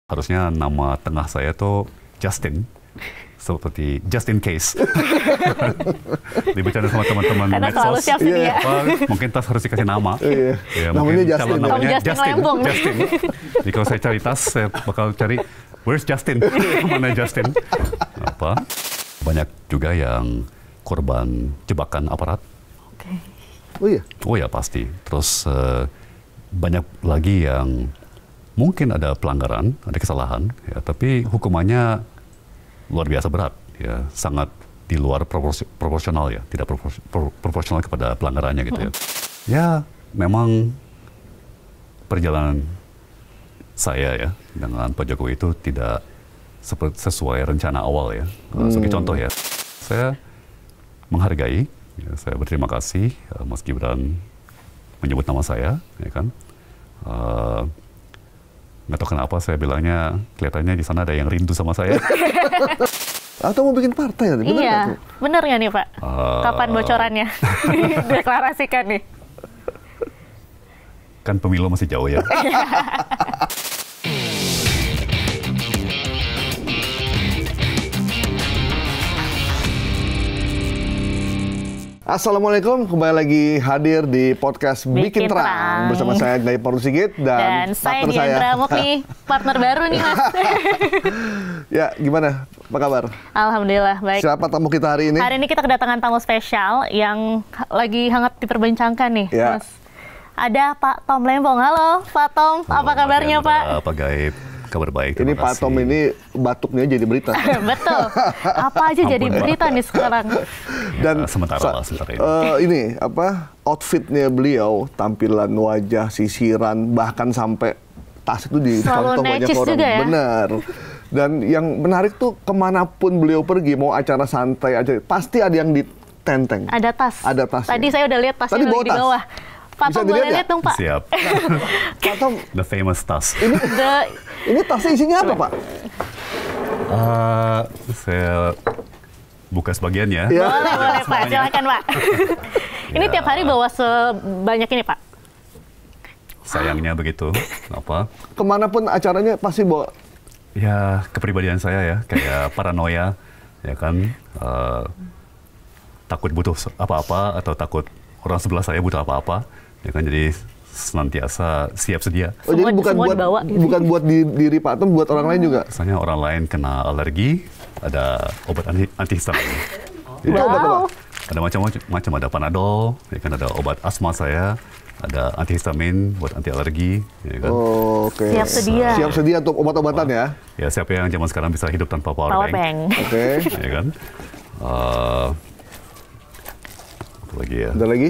Harusnya nama tengah saya tuh Justin, seperti just in case. Dibicara sama teman-teman karena medsos. selalu siap dia. Mungkin tas harus dikasih nama. Ya, namanya Justin. Namanya Justin. Justin. Jadi kalau saya cari tas, saya bakal cari where's Justin? Mana Justin? Apa? Banyak juga yang korban jebakan aparat. Oh iya? Oh ya pasti. Terus banyak lagi yang mungkin ada pelanggaran, ada kesalahan, ya, tapi hukumannya luar biasa berat, ya, sangat di luar proporsional ya, tidak proporsional kepada pelanggarannya gitu ya. Ya, memang perjalanan saya ya dengan Pak Jokowi itu tidak sesuai rencana awal ya. Sebagai contoh ya, saya menghargai, ya, saya berterima kasih Mas Gibran menyebut nama saya, ya kan. Nggak tahu kenapa saya bilangnya kelihatannya di sana ada yang rindu sama saya. Atau mau bikin partai ya? Iya, bener nggak nih Pak? Kapan bocorannya? Deklarasikan nih. Kan pemilu masih jauh ya. Assalamualaikum, kembali lagi hadir di podcast Bikin Terang. Bersama saya Gaya Parul Sigit dan saya Diandra Mukni, partner baru nih Mas. Ya, gimana? Apa kabar? Alhamdulillah, baik. Siapa tamu kita hari ini? Hari ini kita kedatangan tamu spesial yang lagi hangat diperbincangkan nih, ya. Mas. Ada Pak Tom Lembong. Halo Pak Tom, apa kabarnya Pak? Pak Gaib, kabar baik. Ini Pak Tom ini batuknya jadi berita. Betul. Apa aja jadi berita nih sekarang? Dan sementara ini. Ini apa outfitnya beliau, tampilan wajah, sisiran, bahkan sampai tas itu ditonton banyak orang. Juga ya? Benar. Dan yang menarik tuh kemanapun beliau pergi, mau acara santai aja, pasti ada yang ditenteng. Ada tas. Ada tas. Tadi saya udah lihat tasnya di bawah. Pak Tom boleh lihat dong Pak. Siap. Pak Tom. The famous tas. Ini tasnya isinya apa Pak? Saya buka sebagian ya. Boleh Pak, silakan Pak. Ini tiap hari bawa sebanyak ini Pak? Sayangnya begitu. Apa? Kemanapun acaranya pasti bawa. Ya, kepribadian saya ya, kayak paranoia, ya kan, takut butuh apa-apa atau takut orang sebelah saya butuh apa-apa, ya kan, jadi senantiasa siap sedia. Oh, jadi bukan buat diri Pak Tom, buat orang lain juga? Misalnya orang lain kena alergi, ada obat antihistamin. Itu obat apa? Ada macam-macam, ada Panadol, ya kan, ada obat asma saya, ada antihistamin buat anti alergi, ya kan. Oh, oke. Siap sedia. Siap sedia untuk obat-obatan ya. Ya, siapa yang zaman sekarang bisa hidup tanpa power bank. Oke. Ya kan. Apa lagi ya? Ada lagi?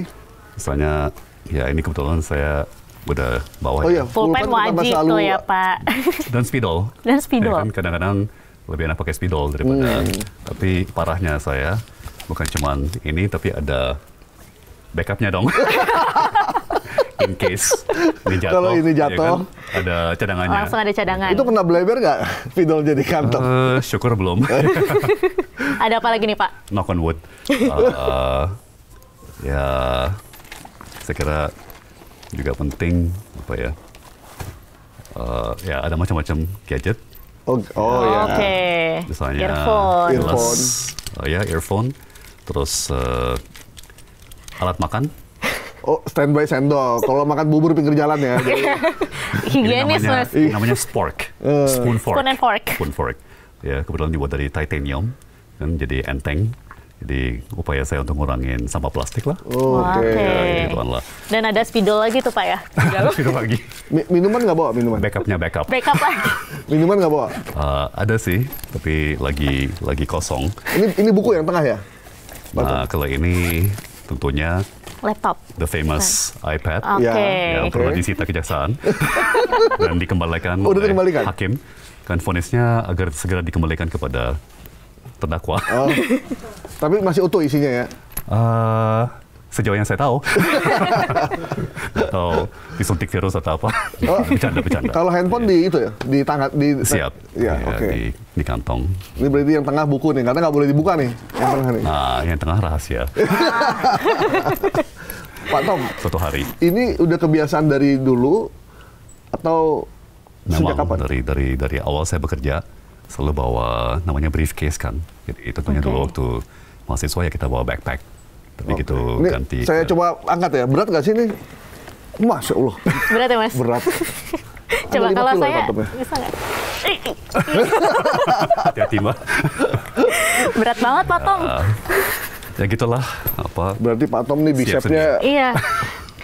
Misalnya, ya ini kebetulan saya udah bawa. Oh ya, full pen wajib tuh ya Pak. Dan spidol. Dan spidol. Ya kan, kadang-kadang lebih enak pakai spidol daripada. Tapi parahnya saya bukan cuman ini, tapi ada backupnya dong. In case ini jatuh. Kalau ini jatuh, ya kan, ada cadangannya. Langsung ada cadangan. Itu pernah bleber nggak spidol jadi kantong? Syukur belum. Ada apa lagi nih Pak? Knock on wood. Ya, saya kira juga penting apa ya? Ya ada macam-macam gadget. Oh ya. Oke. Misalnya earphone. Earphone. Terus alat makan. Oh, standby sendok. Kalau makan bubur pinggir jalan ya. Higienis Mas. Namanya spork. Spoon fork. Spoon and fork. Ya, kebetulan dibuat dari titanium, kan jadi enteng. Jadi upaya saya untuk ngurangin sampah plastik lah. Oke. Ya, gitu lah. Dan ada spidol lagi tuh Pak ya? Spidol lagi. Minuman nggak bawa minuman? Backupnya backup. Backup lagi. Minuman nggak bawa? Ada sih, tapi lagi kosong. Ini buku yang tengah ya? Nah, kalau ini tentunya laptop. The famous iPad. Oke. Yang pernah disita kejaksaan dan dikembalikan oleh hakim. Kan vonisnya agar segera dikembalikan kepada terdakwa. Tapi masih utuh isinya ya? Sejauh yang saya tahu. Atau disuntik virus atau apa. Bercanda. Kalau handphone di itu ya? Di tangan? Siap. Ya, oke. Di kantong. Ini berarti yang tengah buku nih, karena nggak boleh dibuka nih. Yang tengah nih. Nah, yang tengah rahasia. Pak Tom. Suatu hari. Ini udah kebiasaan dari dulu atau Sejak memang kapan? dari awal saya bekerja selalu bawa namanya briefcase kan. Jadi tentunya dulu waktu mahasiswa ya kita bawa backpack. Tapi gitu Ini ganti. saya coba angkat ya. Berat nggak sih ini? Masya Allah. Berat ya Mas? Berat. Coba Ada 5 kalau kilo ya, saya Pak Tom, ya? bisa nggak? Hati-hati Mbak. Berat banget Pak Tom. Ya gitulah apa. Berarti Pak Tom nih Siap bicepnya Iya.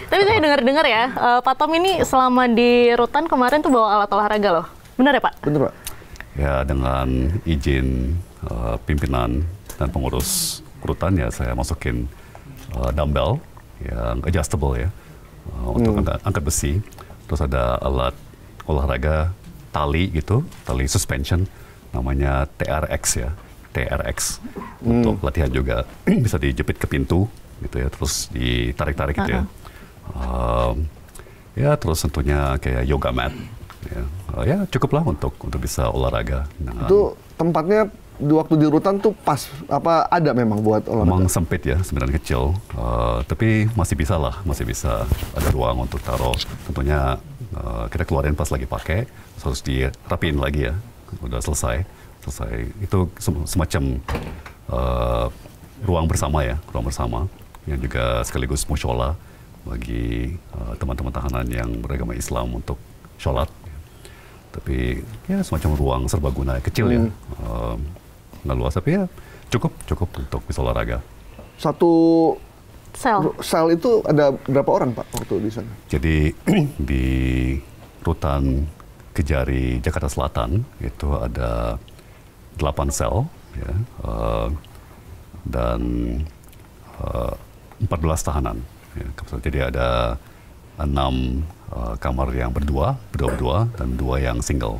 Tapi saya dengar-dengar ya, Pak Tom ini selama di Rutan kemarin tuh bawa alat olahraga loh. Benar ya Pak? bener Pak? Ya dengan izin pimpinan dan pengurus Rutan ya saya masukin dumbbell yang adjustable ya untuk angkat besi. Terus ada alat olahraga tali gitu, tali suspension namanya TRX ya, TRX untuk latihan juga bisa dijepit ke pintu gitu ya, terus ditarik-tarik gitu ya. Ya terus tentunya kayak yoga mat ya, ya cukuplah untuk bisa olahraga. Itu tempatnya di waktu di Rutan tuh pas apa ada memang buat olahraga? Memang sempit ya, sebenarnya kecil, tapi masih bisa lah, masih bisa ada ruang untuk taruh. Tentunya kita keluarin pas lagi pakai, terus dirapiin lagi ya, udah selesai. Itu semacam ruang bersama ya, ruang bersama yang juga sekaligus mushola bagi teman-teman tahanan yang beragama Islam untuk sholat. Tapi ya semacam ruang serbaguna kecil ya. Nggak luas, tapi ya cukup untuk bisa olahraga. Satu sel itu ada berapa orang Pak waktu di sana? Jadi di Rutan Kejari Jakarta Selatan itu ada 8 sel ya, dan 14 tahanan. Ya. Jadi ada 6 kamar yang berdua dan 2 yang single.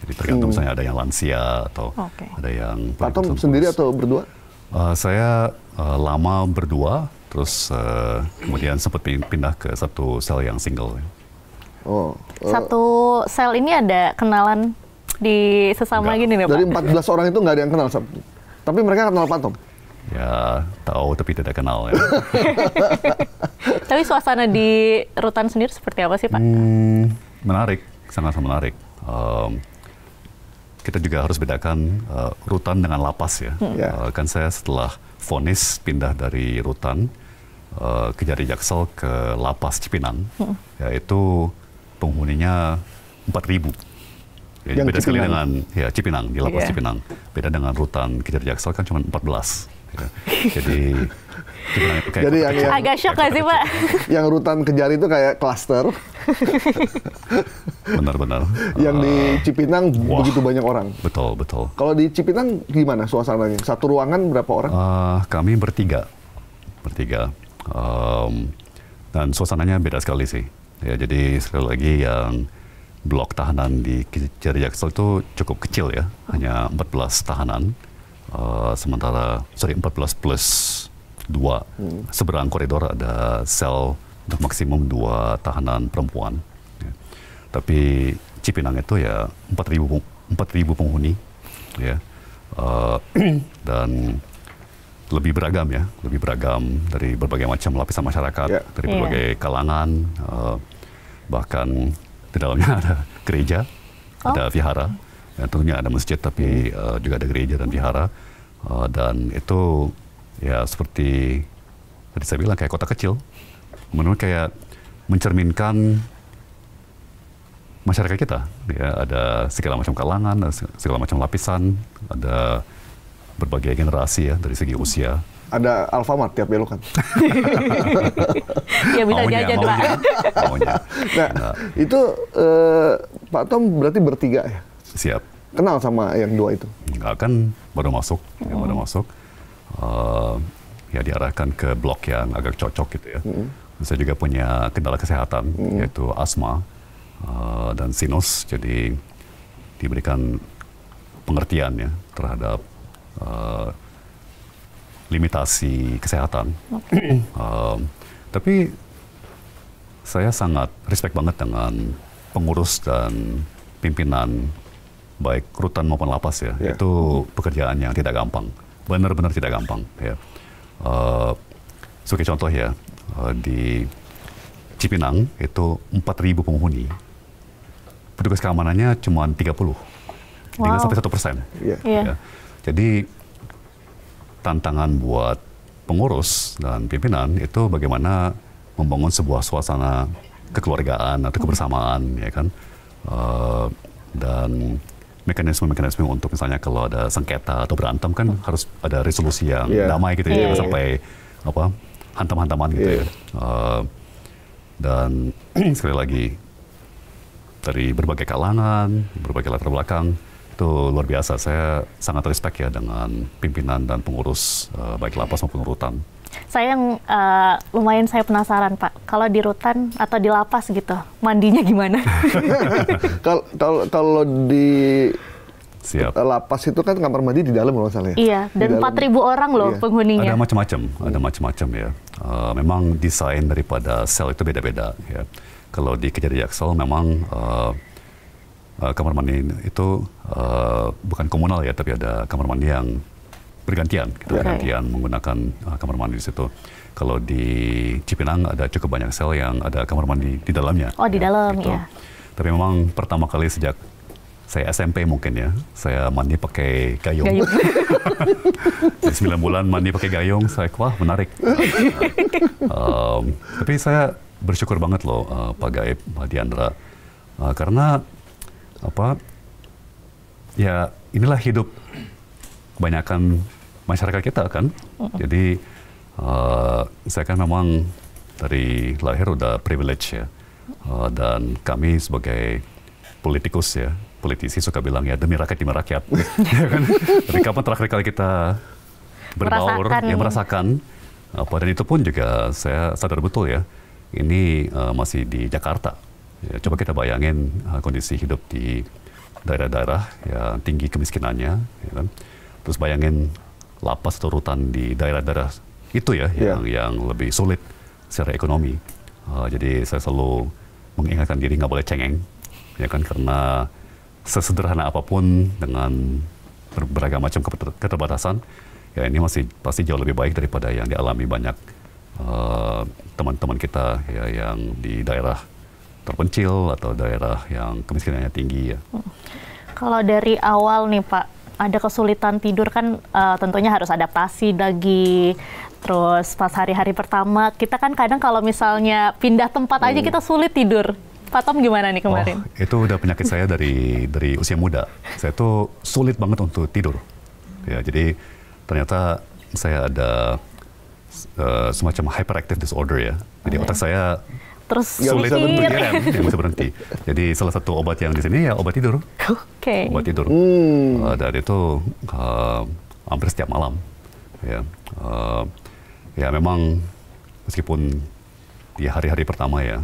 Jadi tergantung misalnya ada yang lansia atau ada yang... Pak Tom sendiri atau berdua? Saya lama berdua, terus kemudian sempat pindah ke satu sel yang single. Satu sel ini ada kenalan di sesama gini nih Pak? Dari 14 orang itu nggak ada yang kenal, tapi mereka kenal Pak Tom? Ya tahu tapi tidak kenal ya. Tapi suasana di Rutan sendiri seperti apa sih Pak? Menarik, sangat menarik. Kita juga harus bedakan Rutan dengan lapas ya. Kan saya setelah vonis pindah dari Rutan Kejari Jaksel ke lapas Cipinang, yaitu penghuninya 4.000. Ya, beda sekali dengan ya Cipinang, di lapas Cipinang. Beda dengan Rutan Kejari Jaksel kan cuma 14. Ya. Jadi yang agak shock nggak sih Pak? Yang Rutan Kejari itu kayak klaster. Benar-benar. Yang di Cipinang begitu banyak orang. Betul. Kalau di Cipinang gimana suasananya? Satu ruangan berapa orang? Kami bertiga. Dan suasananya beda sekali sih. Ya, jadi sekali lagi yang blok tahanan di Kejari Jaksel itu cukup kecil ya, hanya 14 tahanan. Sementara 14 plus 2 seberang koridor ada sel untuk maksimum 2 tahanan perempuan. Ya. Tapi Cipinang itu ya 4.000 penghuni, ya, dan lebih beragam dari berbagai macam lapisan masyarakat, dari berbagai kalangan, bahkan di dalamnya ada gereja, ada vihara, ya, tentunya ada masjid tapi juga ada gereja dan vihara, dan itu ya seperti tadi saya bilang kayak kota kecil, menurut kayak mencerminkan masyarakat kita, ya, ada segala macam kalangan, ada segala macam lapisan, ada berbagai generasi ya dari segi usia. Ada Alfamart tiap belokan. Ya bisa jajan Pak. Nah, itu Pak Tom berarti bertiga ya? Siap. Kenal sama yang 2 itu? Enggak, kan baru masuk, ya diarahkan ke blok yang agak cocok gitu ya. Saya juga punya kendala kesehatan, yaitu asma dan sinus, jadi diberikan pengertian ya terhadap limitasi kesehatan. Tapi saya sangat respect banget dengan pengurus dan pimpinan baik rutan maupun lapas ya. Itu pekerjaan yang tidak gampang, benar-benar tidak gampang ya. Sebagai contoh ya, di Cipinang itu 4.000 penghuni. petugas keamanannya cuma 30, tinggal sampai 1%. Iya. Iya. Ya. Jadi tantangan buat pengurus dan pimpinan itu bagaimana membangun sebuah suasana kekeluargaan atau kebersamaan, ya kan, dan mekanisme-mekanisme untuk misalnya kalau ada sengketa atau berantem kan harus ada resolusi yang damai gitu ya, sampai apa hantam-hantaman gitu ya. Dan sekali lagi dari berbagai kalangan, berbagai latar belakang, itu luar biasa. Saya sangat respect ya dengan pimpinan dan pengurus baik lapas maupun rutan. Saya yang lumayan saya penasaran Pak, kalau di rutan atau di lapas gitu, mandinya gimana? Kalau di Siap. lapas itu kan kamar mandi di dalam kalau nggak salah ya? Iya, dan 4.000 orang loh penghuninya. Ada macam-macam ya. Memang desain daripada sel itu beda-beda ya. Kalau di Kejari Jaksel memang kamar mandi itu bukan komunal ya, tapi ada kamar mandi yang bergantian, bergantian menggunakan kamar mandi di situ. Kalau di Cipinang ada cukup banyak sel yang ada kamar mandi di dalamnya. Oh, di dalam gitu. ya. Tapi memang pertama kali sejak saya SMP mungkin ya, saya mandi pakai gayung. 9 bulan mandi pakai gayung, saya wah menarik. Tapi saya bersyukur banget loh Pak Gaib, Pak Diandra, karena apa? Ya inilah hidup kebanyakan masyarakat kita kan. Jadi saya kan memang dari lahir udah privilege ya, dan kami sebagai politikus ya, politisi suka bilang ya demi rakyat, ya kan? Tapi kapan terakhir kali kita berbaur, merasakan apa, dan itu pun juga saya sadar betul ya, ini masih di Jakarta. Ya, coba kita bayangin kondisi hidup di daerah-daerah yang tinggi kemiskinannya, ya kan? Terus bayangin lapas atau rutan di daerah-daerah itu ya, yang lebih sulit secara ekonomi. Jadi saya selalu mengingatkan diri nggak boleh cengeng, ya kan, karena sesederhana apapun dengan berbagai macam keterbatasan, ya ini masih pasti jauh lebih baik daripada yang dialami banyak teman-teman kita ya, yang di daerah terpencil atau daerah yang kemiskinannya tinggi ya. Kalau dari awal nih Pak, ada kesulitan tidur kan, tentunya harus adaptasi lagi. Terus pas hari-hari pertama, kita kan kadang kalau misalnya pindah tempat aja kita sulit tidur. Pak Tom gimana nih kemarin? Oh, itu udah penyakit saya dari usia muda. Saya tuh sulit banget untuk tidur. Ya, jadi ternyata saya ada semacam hyperactive disorder ya. Jadi otak saya terus sulit untuk direm, nggak bisa berhenti. Jadi salah satu obat yang di sini ya obat tidur. Oke. Obat tidur. Dan itu hampir setiap malam. Ya, ya memang meskipun di hari-hari pertama ya,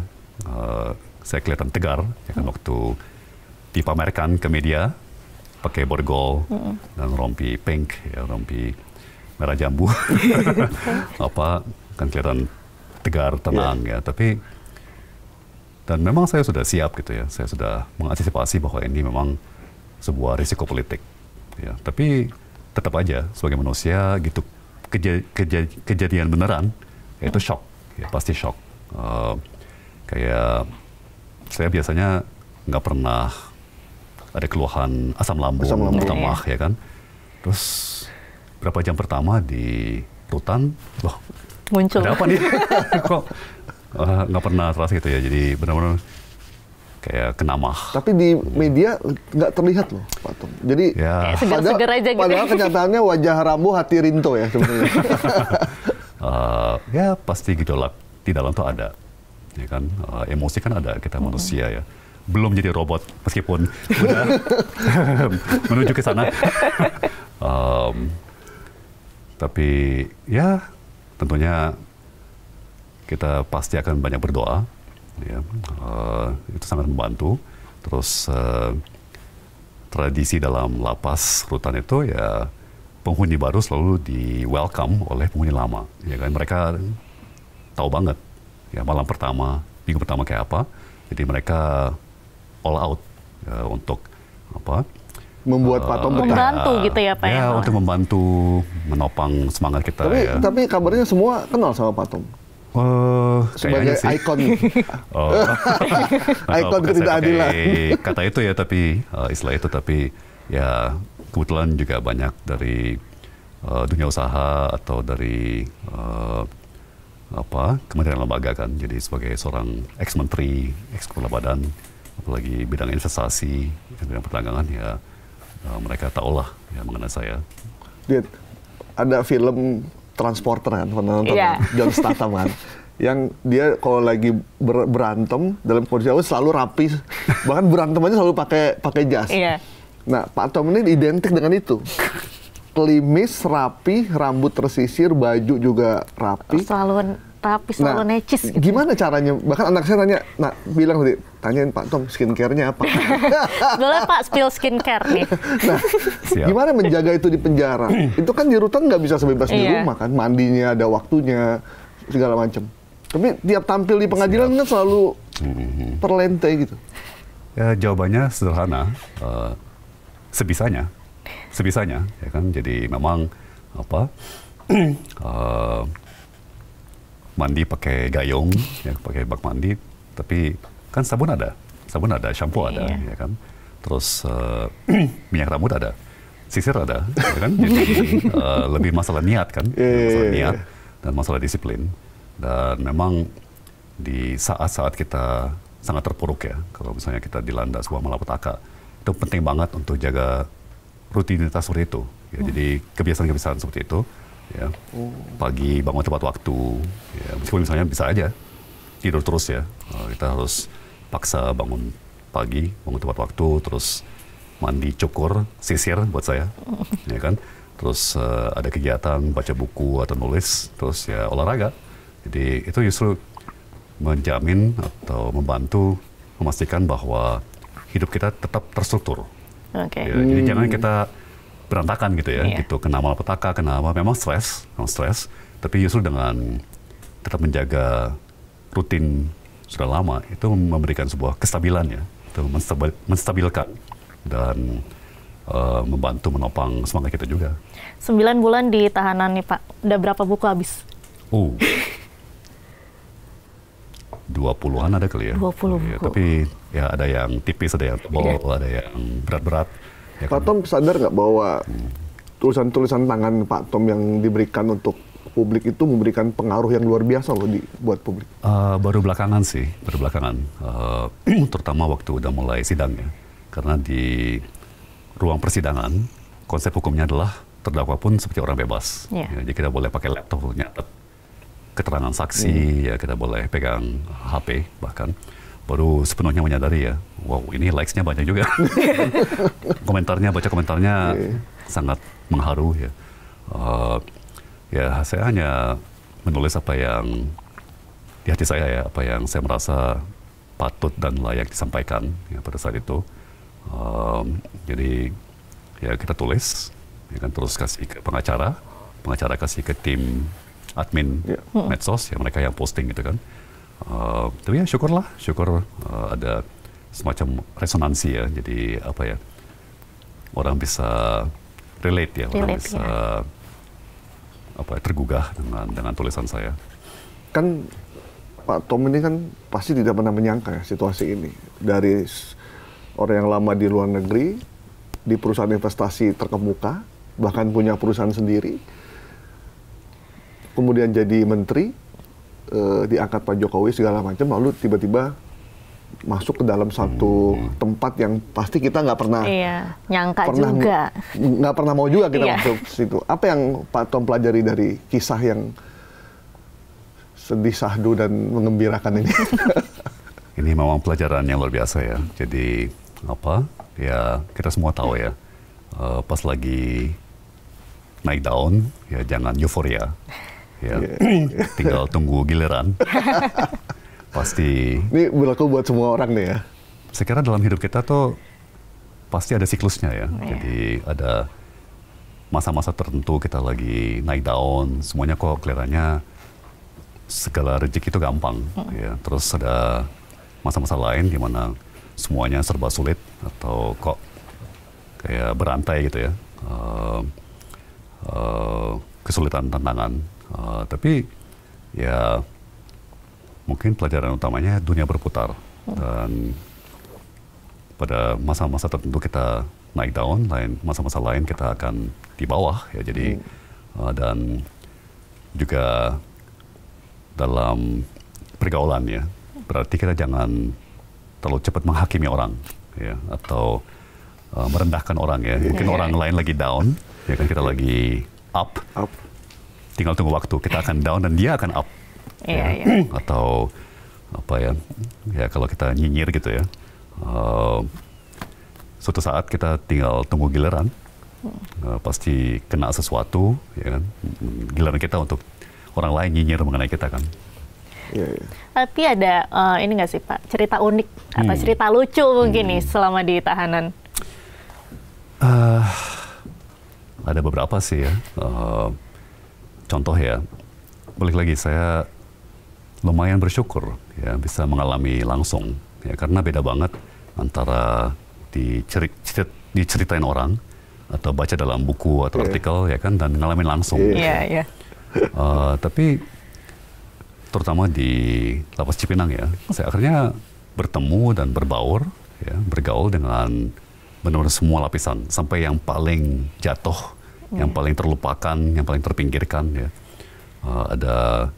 saya kelihatan tegar, ya kan, waktu dipamerkan ke media pakai borgol dan rompi pink, ya, rompi merah jambu, apa kan kelihatan tegar, tenang ya. Tapi dan memang saya sudah siap gitu ya, saya sudah mengantisipasi bahwa ini memang sebuah risiko politik, ya. Tapi tetap aja sebagai manusia gitu, kejadian beneran, ya itu shock, ya pasti shock. Kayak saya biasanya nggak pernah ada keluhan asam lambung pertama, ya kan. Terus berapa jam pertama di rutan, loh muncul. Ada apa nih? Kok nggak pernah terasa gitu ya. Jadi benar-benar kayak kena mah. Tapi di media nggak terlihat loh, Pak Tom. Jadi ya, segar-segar aja gitu. Padahal kenyataannya wajah Rambo hati Rinto ya sebenarnya. Ya pasti gejolak di dalam tuh ada. Ya kan, emosi kan ada, kita manusia ya. Belum jadi robot meskipun udah menuju ke sana. Tapi ya tentunya kita pasti akan banyak berdoa. Ya, itu sangat membantu. Terus tradisi dalam lapas rutan itu ya penghuni baru selalu di welcome oleh penghuni lama. Ya kan, mereka tahu banget ya malam pertama, minggu pertama kayak apa. Jadi mereka all out ya, untuk apa? Membuat Pak Tom membantu gitu ya Pak. Ya, untuk membantu menopang semangat kita. Tapi, ya. tapi kabarnya semua kenal sama Pak Tom. sebagai sih. ikon Oh, ikon ketidakadilan. Kata itu ya, tapi istilah itu, tapi ya kebetulan juga banyak dari dunia usaha atau dari kementerian lembaga kan. Jadi sebagai seorang ex-menteri, ex-kepala badan, apalagi bidang investasi, bidang perdagangan, ya mereka tahulah ya mengenai saya. Dit, ada film Transporter kan, pernah nonton Iya. John Statham kan, yang dia kalau lagi berantem dalam kondisi awal selalu rapi, bahkan berantem aja selalu pakai jas. Iya. Nah, Pak Tom ini identik dengan itu. Klimis, rapi, rambut tersisir, baju juga rapi. Selalu rapi, selalu necis gitu. Gimana caranya? Bahkan anak saya nanya, bilang tadi, tanyain Pak Tom skincare-nya apa? Boleh Pak spill skincare nih. Nah, Siap. gimana menjaga itu di penjara? Itu kan di rutan nggak bisa sebebas di Iya. rumah kan, mandinya ada waktunya, segala macam. Tapi tiap tampil di pengadilan kan selalu terlente gitu. Ya jawabannya sederhana, sebisanya, ya kan. Jadi memang mandi pakai gayung, ya pakai bak mandi, tapi kan sabun ada, shampoo ada, Iya. ya kan. Terus minyak rambut ada, sisir ada, ya kan. Jadi lebih masalah niat kan, masalah niat dan masalah disiplin. Dan memang di saat-saat kita sangat terpuruk ya, kalau misalnya kita dilanda sebuah malapetaka, itu penting banget untuk jaga rutinitas seperti itu. Ya, jadi kebiasaan-kebiasaan seperti itu, ya pagi bangun tepat waktu, ya meskipun misalnya bisa aja tidur terus ya, kita harus paksa bangun pagi, bangun tepat waktu, terus mandi, cukur, sisir buat saya, ya kan. Terus ada kegiatan baca buku atau nulis, terus ya olahraga. Jadi itu justru menjamin atau membantu memastikan bahwa hidup kita tetap terstruktur. Oke. Ya, jadi jangan kita berantakan gitu ya, Iya. gitu kena malapetaka, kena apa, memang stres, tapi justru dengan tetap menjaga rutin sudah lama, itu memberikan sebuah kestabilan ya, itu menstabilkan dan membantu menopang semangat kita juga. 9 bulan di tahanan nih Pak, udah berapa buku habis? 20-an ada kali ya. 20 Ya, buku. tapi ya ada yang tipis, ada yang tebal, ada yang berat-berat. Ya Pak kan? Tom sadar nggak bahwa tulisan-tulisan tangan Pak Tom yang diberikan untuk publik itu memberikan pengaruh yang luar biasa loh buat publik? Baru belakangan sih, terutama waktu udah mulai sidang ya. Karena di ruang persidangan, konsep hukumnya adalah terdakwa pun seperti orang bebas. Iya. Ya, jadi kita boleh pakai laptop untuk nyatet keterangan saksi, ya kita boleh pegang HP bahkan. Baru sepenuhnya menyadari ya, wow ini likes-nya banyak juga. Baca komentarnya sangat mengharu ya. Ya saya hanya menulis apa yang di hati saya ya, apa yang saya merasa patut dan layak disampaikan ya pada saat itu. Jadi ya kita tulis, ya kan, terus kasih ke pengacara kasih ke tim admin medsos, ya mereka yang posting gitu kan. Tapi ya syukur ada semacam resonansi ya, jadi apa ya, orang bisa relate ya, orang bisa tergugah dengan tulisan saya. Kan Pak Tom ini kan pasti tidak pernah menyangka ya situasi ini. Dari orang yang lama di luar negeri, di perusahaan investasi terkemuka, bahkan punya perusahaan sendiri, kemudian jadi menteri, diangkat Pak Jokowi segala macam, lalu tiba-tiba masuk ke dalam satu tempat yang pasti kita nggak pernah nyangka juga. Nggak pernah mau juga kita Iya. masuk situ. Apa yang Pak Tom pelajari dari kisah yang sedih, sahdu, dan mengembirakan ini? Ini memang pelajaran yang luar biasa ya. Jadi ya kita semua tahu ya, pas lagi naik daun ya jangan euforia. Ya, tinggal tunggu giliran. Pasti. Ini berlaku buat semua orang nih ya. Saya kira dalam hidup kita tuh pasti ada siklusnya ya. Jadi ada masa-masa tertentu kita lagi naik daun, semuanya kok kelihatannya segala rezeki itu gampang. Ya. Terus ada masa-masa lain di mana semuanya serba sulit atau kok kayak berantai gitu ya. Kesulitan, tantangan. Tapi ya mungkin pelajaran utamanya dunia berputar dan pada masa-masa tertentu kita naik daun, masa-masa lain kita akan di bawah ya. Jadi dan juga dalam pergaulan ya, berarti kita jangan terlalu cepat menghakimi orang ya, atau merendahkan orang ya. Mungkin orang lain lagi down ya kan, kita lagi up. Tinggal tunggu waktu, kita akan down dan dia akan up. Atau apa ya, ya kalau kita nyinyir gitu ya, suatu saat kita tinggal tunggu giliran, pasti kena sesuatu ya kan, giliran kita untuk orang lain nyinyir mengenai kita kan. Tapi ada ini nggak sih Pak, cerita unik atau cerita lucu mungkin nih selama di tahanan? Ada beberapa sih ya. Contoh ya, balik lagi saya lumayan bersyukur ya bisa mengalami langsung ya, karena beda banget antara diceritain orang atau baca dalam buku atau artikel ya kan, dan ngalamin langsung. Tapi terutama di Lapas Cipinang ya, saya akhirnya bertemu dan berbaur ya, bergaul dengan benar-benar semua lapisan, sampai yang paling jatuh, yang paling terlupakan, yang paling terpinggirkan ya. Ada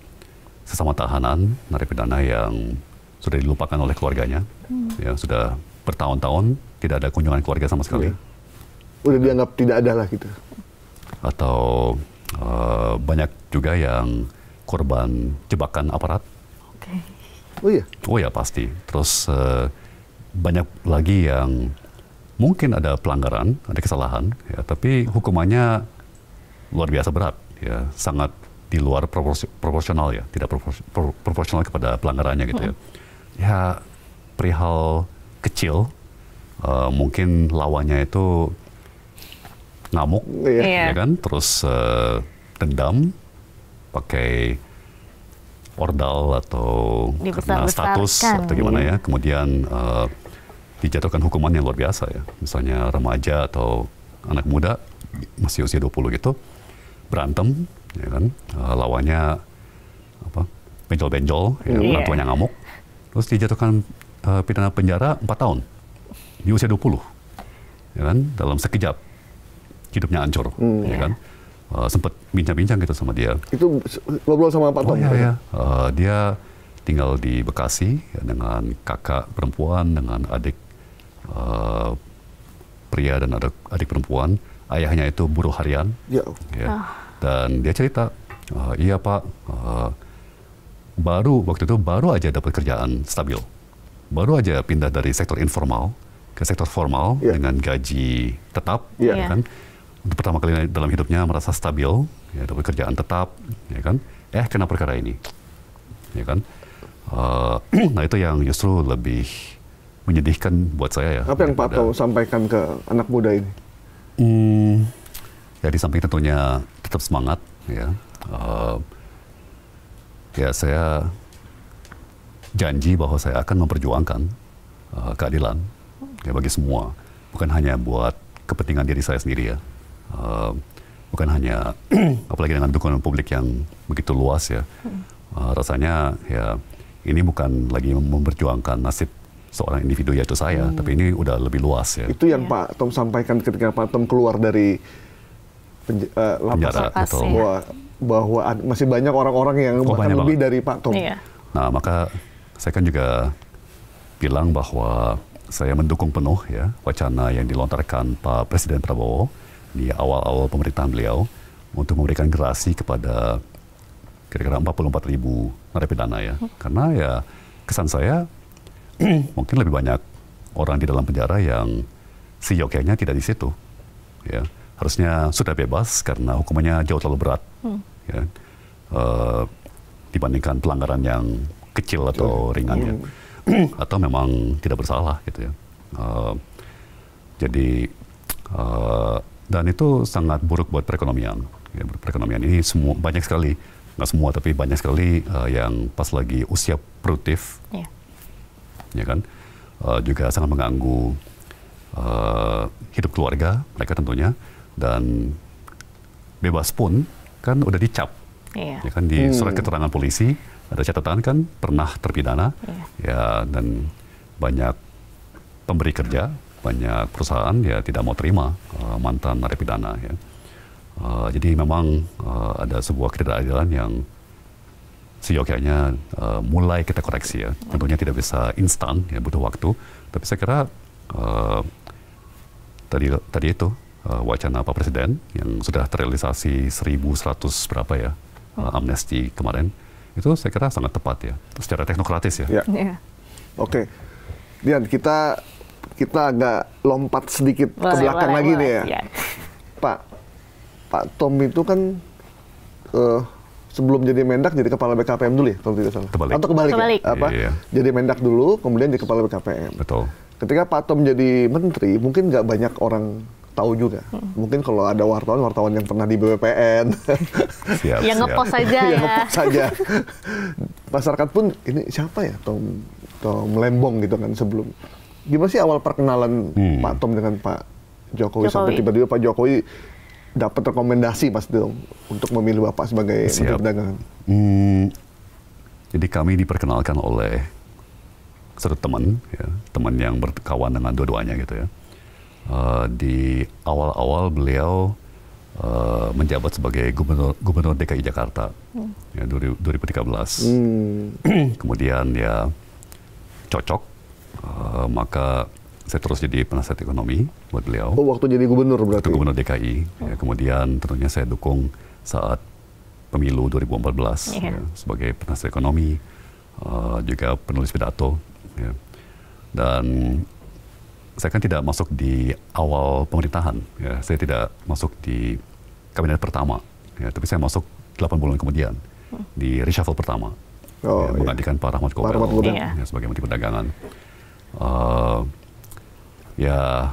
sesama tahanan narapidana yang sudah dilupakan oleh keluarganya, yang sudah bertahun-tahun tidak ada kunjungan keluarga sama sekali. Udah dianggap tidak ada lah gitu. Atau banyak juga yang korban jebakan aparat. Oh ya pasti. Terus banyak lagi yang mungkin ada pelanggaran, ada kesalahan, ya, tapi hukumannya luar biasa berat, ya, sangat di luar proporsional ya, tidak proporsional kepada pelanggarannya gitu ya. Ya perihal kecil, mungkin lawannya itu ngamuk, ya kan, terus dendam, pakai ordal atau karena status atau gimana ya, kemudian dijatuhkan hukuman yang luar biasa ya, misalnya remaja atau anak muda masih usia 20 gitu berantem, ya kan, lawannya apa, benjol-benjol, ya, orang tuanya ngamuk, terus dijatuhkan pidana penjara 4 tahun di usia 20, ya kan, dalam sekejap hidupnya hancur, ya kan. Sempat bincang-bincang gitu sama dia. Itu ngobrol sama Pak Tom? Ya. Dia tinggal di Bekasi ya, dengan kakak perempuan, dengan adik pria dan adik perempuan. Ayahnya itu buruh harian. Ya. Dan dia cerita, iya Pak, waktu itu baru aja dapat kerjaan stabil. Baru aja pindah dari sektor informal ke sektor formal dengan gaji tetap, ya kan. Untuk pertama kali dalam hidupnya merasa stabil, ya, dapat kerjaan tetap, ya kan. Kena perkara ini, ya kan. Nah itu yang justru lebih menyedihkan buat saya ya. Apa yang Pak Tom sampaikan ke anak muda ini? Ya di samping tentunya tetap semangat, ya. Ya saya janji bahwa saya akan memperjuangkan keadilan ya bagi semua, bukan hanya buat kepentingan diri saya sendiri ya. Bukan hanya apalagi dengan dukungan publik yang begitu luas ya, rasanya ya ini bukan lagi memperjuangkan nasib seorang individu yaitu saya, tapi ini udah lebih luas ya. Itu yang Pak Tom sampaikan ketika Pak Tom keluar dari penjara, bahwa masih banyak orang-orang yang bahkan lebih dari Pak Tom. Nah maka saya kan juga bilang bahwa saya mendukung penuh ya wacana yang dilontarkan Pak Presiden Prabowo di awal-awal pemerintahan beliau untuk memberikan gerasi kepada kira-kira 44.000 narapidana ya. Karena ya kesan saya mungkin lebih banyak orang di dalam penjara yang seyogyanya tidak di situ. Ya, harusnya sudah bebas karena hukumannya jauh terlalu berat. Ya. Dibandingkan pelanggaran yang kecil atau ringan ya. Atau memang tidak bersalah gitu ya. Jadi dan itu sangat buruk buat perekonomian. Ya, perekonomian ini banyak sekali, nggak semua tapi banyak sekali yang pas lagi usia produktif, ya kan, juga sangat mengganggu hidup keluarga mereka tentunya, dan bebas pun kan udah dicap, ya kan, di surat keterangan polisi ada catatan kan pernah terpidana, ya, dan banyak pemberi kerja, banyak perusahaan ya tidak mau terima mantan narapidana, ya. Jadi memang ada sebuah ketidakadilan yang seyogyanya mulai kita koreksi, ya. Tentunya tidak bisa instan, ya, butuh waktu. Tapi saya kira tadi itu wacana Pak Presiden yang sudah terrealisasi 1.100 berapa ya amnesti kemarin, itu saya kira sangat tepat, ya, secara teknokratis, ya. Oke, Dian, kita agak lompat sedikit ke belakang lagi nih ya. Pak Tom itu kan sebelum jadi Mendak jadi kepala BKPM dulu ya, kalau tidak salah. Atau kebalik. Ya? Jadi Mendak dulu, kemudian jadi kepala BKPM. Betul. Ketika Pak Tom jadi menteri, mungkin nggak banyak orang tahu juga. Mungkin kalau ada wartawan yang pernah di BPN. Yang ngepost saja ya. Ngepost saja. Masyarakat pun, ini siapa ya Tom Lembong gitu kan sebelum. Gimana sih awal perkenalan Pak Tom dengan Pak Jokowi sampai tiba-tiba Pak Jokowi dapat rekomendasi pas itu untuk memilih Bapak sebagai Menteri Perdagangan? Jadi kami diperkenalkan oleh satu teman, ya, teman yang berkawan dengan dua-duanya gitu ya. Di awal-awal beliau menjabat sebagai gubernur DKI Jakarta, ya, 2013. Kemudian ya cocok, maka saya terus jadi penasihat ekonomi buat beliau. Oh, waktu jadi gubernur berarti? Waktu gubernur DKI. Ya, kemudian tentunya saya dukung saat pemilu 2014 ya, sebagai penasihat ekonomi, juga penulis pidato. Ya. Dan saya kan tidak masuk di awal pemerintahan. Ya. Saya tidak masuk di kabinet pertama. Ya, tapi saya masuk 8 bulan kemudian di reshuffle pertama. Menggantikan Pak Rahmat Gobel ya, sebagai Menteri Perdagangan. Ya,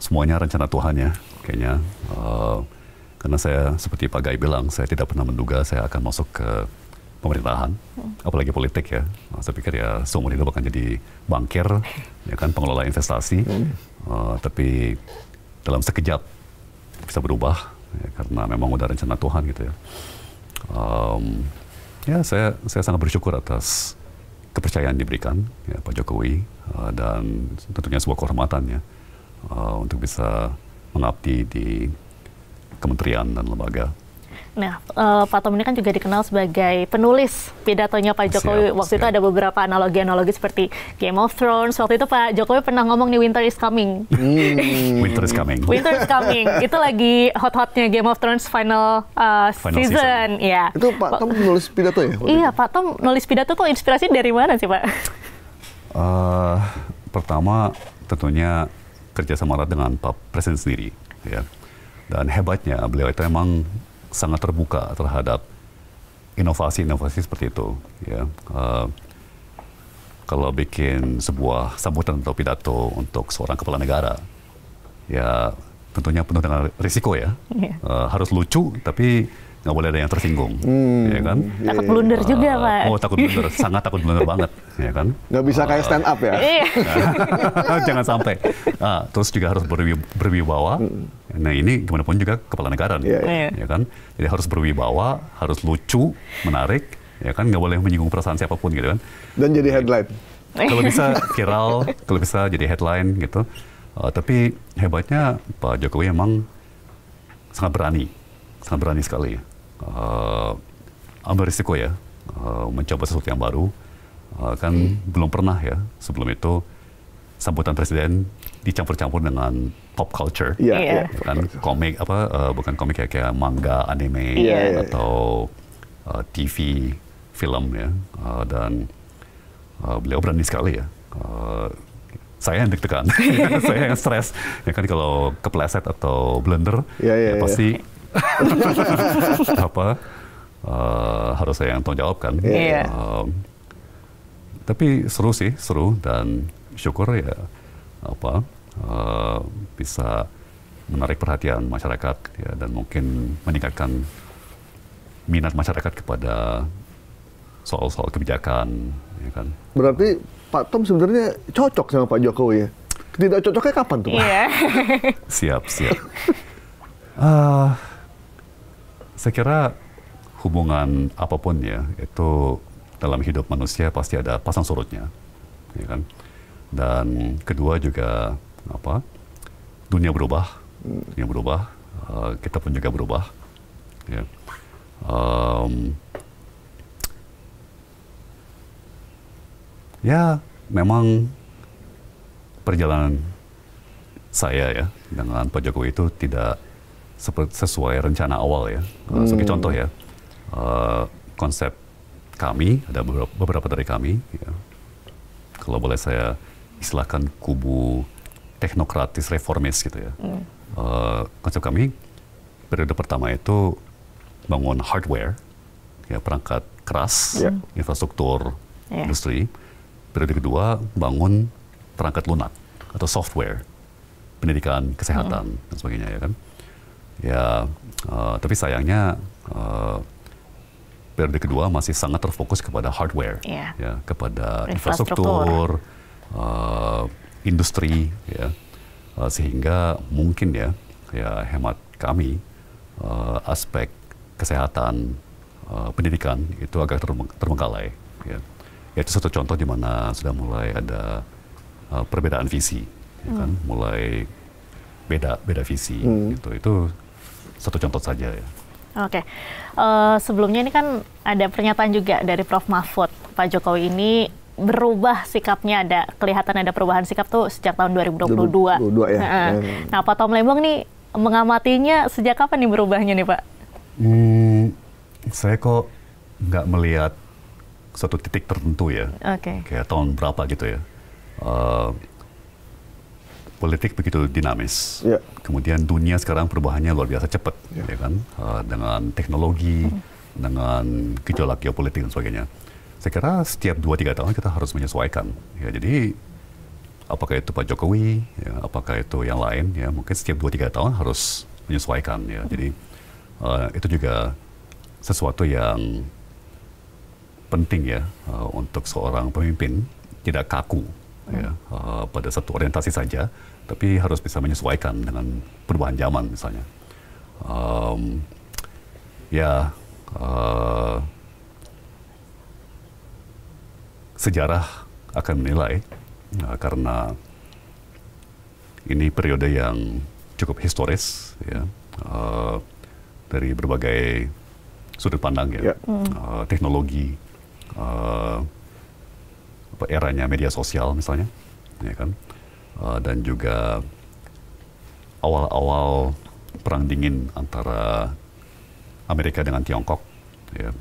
semuanya rencana Tuhan ya, kayaknya. Karena saya, seperti Pak Gai bilang, saya tidak pernah menduga saya akan masuk ke pemerintahan, apalagi politik ya. Saya pikir ya seumur hidup akan jadi bankir, ya kan, pengelola investasi. Tapi dalam sekejap bisa berubah, ya, karena memang udah rencana Tuhan gitu ya. Ya, saya sangat bersyukur atas kepercayaan diberikan ya Pak Jokowi, dan tentunya sebuah kehormatan ya untuk bisa mengabdi di kementerian dan lembaga. Nah, Pak Tom ini kan juga dikenal sebagai penulis pidatonya Pak Jokowi. Waktu itu ada beberapa analogi-analogi seperti Game of Thrones. Waktu itu Pak Jokowi pernah ngomong nih, winter is coming. Winter is coming. Winter is coming. Itu lagi hot-hotnya Game of Thrones final season. Ya. Itu Pak Tom nulis pidato ya? Iya, Pak Tom nulis pidato tuh inspirasi dari mana sih Pak? Pertama tentunya kerjasama erat dengan Pak Presiden sendiri. Ya. Dan hebatnya beliau itu emang sangat terbuka terhadap inovasi-inovasi seperti itu. Ya. Kalau bikin sebuah sambutan atau pidato untuk seorang kepala negara, ya tentunya penuh dengan risiko ya. Harus lucu, tapi nggak boleh ada yang tersinggung, ya kan? Takut blunder juga, Pak. Oh, takut blunder, sangat takut blunder banget, ya kan? Nggak bisa kayak stand up ya? Jangan sampai. Terus juga harus berwibawa. Nah, ini gimana pun juga kepala negara nih, ya kan? Jadi harus berwibawa, harus lucu, menarik, ya kan? Nggak boleh menyinggung perasaan siapapun, gitu kan? Dan jadi headline. Kalau bisa viral, kalau bisa jadi headline, gitu. Tapi hebatnya Pak Jokowi emang sangat berani sekali. Ambil risiko ya, mencoba sesuatu yang baru. Kan belum pernah ya sebelum itu sambutan presiden dicampur-campur dengan pop culture, kan komik bukan komik kayak manga, anime atau TV, film ya, dan beliau berani sekali ya. Saya yang deg-degan, saya yang stres. Ya kan kalau kepleset atau blunder, pasti harus saya yang tanggung jawab kan. Tapi seru dan syukur ya bisa menarik perhatian masyarakat ya, dan mungkin meningkatkan minat masyarakat kepada soal-soal kebijakan, ya kan. Berarti Pak Tom sebenarnya cocok sama Pak Jokowi ya? Tidak cocoknya kapan tuh Pak? Siap. Saya kira hubungan apapun ya, itu dalam hidup manusia pasti ada pasang surutnya, ya kan? Dan kedua juga apa? Dunia berubah, kita pun juga berubah, ya. Ya, memang perjalanan saya ya dengan Pak Jokowi itu tidak sesuai rencana awal ya. Sebagai contoh ya, konsep kami, ada beberapa dari kami, ya, kalau boleh saya istilahkan kubu teknokratis reformis gitu ya. Konsep kami, periode pertama itu bangun hardware, ya, perangkat keras, infrastruktur, industri. Periode kedua bangun perangkat lunak atau software, pendidikan, kesehatan dan sebagainya ya kan. Ya, tapi sayangnya periode kedua masih sangat terfokus kepada hardware, ya, kepada infrastruktur, industri, ya, sehingga mungkin ya hemat kami aspek kesehatan, pendidikan itu agak terbengkalai. Ya. Itu satu contoh di mana sudah mulai ada perbedaan visi, ya kan? Mulai beda visi. Gitu. Itu satu contoh saja ya. Oke, sebelumnya ini kan ada pernyataan juga dari Prof. Mahfud, Pak Jokowi ini berubah sikapnya, kelihatan ada perubahan sikap tuh sejak tahun 2022. Ya. Nah, Pak Tom Lembong nih mengamatinya sejak kapan nih berubahnya nih Pak? Saya kok nggak melihat suatu titik tertentu ya, kayak tahun berapa gitu ya. Politik begitu dinamis, kemudian dunia sekarang perubahannya luar biasa cepat, ya kan, dengan teknologi, dengan gejolak geopolitik dan sebagainya. Saya kira setiap 2-3 tahun kita harus menyesuaikan. Ya, jadi apakah itu Pak Jokowi, ya, apakah itu yang lain, ya mungkin setiap 2-3 tahun harus menyesuaikan. Ya, jadi itu juga sesuatu yang penting ya untuk seorang pemimpin, tidak kaku ya, pada satu orientasi saja, tapi harus bisa menyesuaikan dengan perubahan zaman misalnya. Sejarah akan menilai karena ini periode yang cukup historis ya, dari berbagai sudut pandang ya, teknologi, eranya media sosial misalnya, ya kan, dan juga awal-awal perang dingin antara Amerika dengan Tiongkok, ya,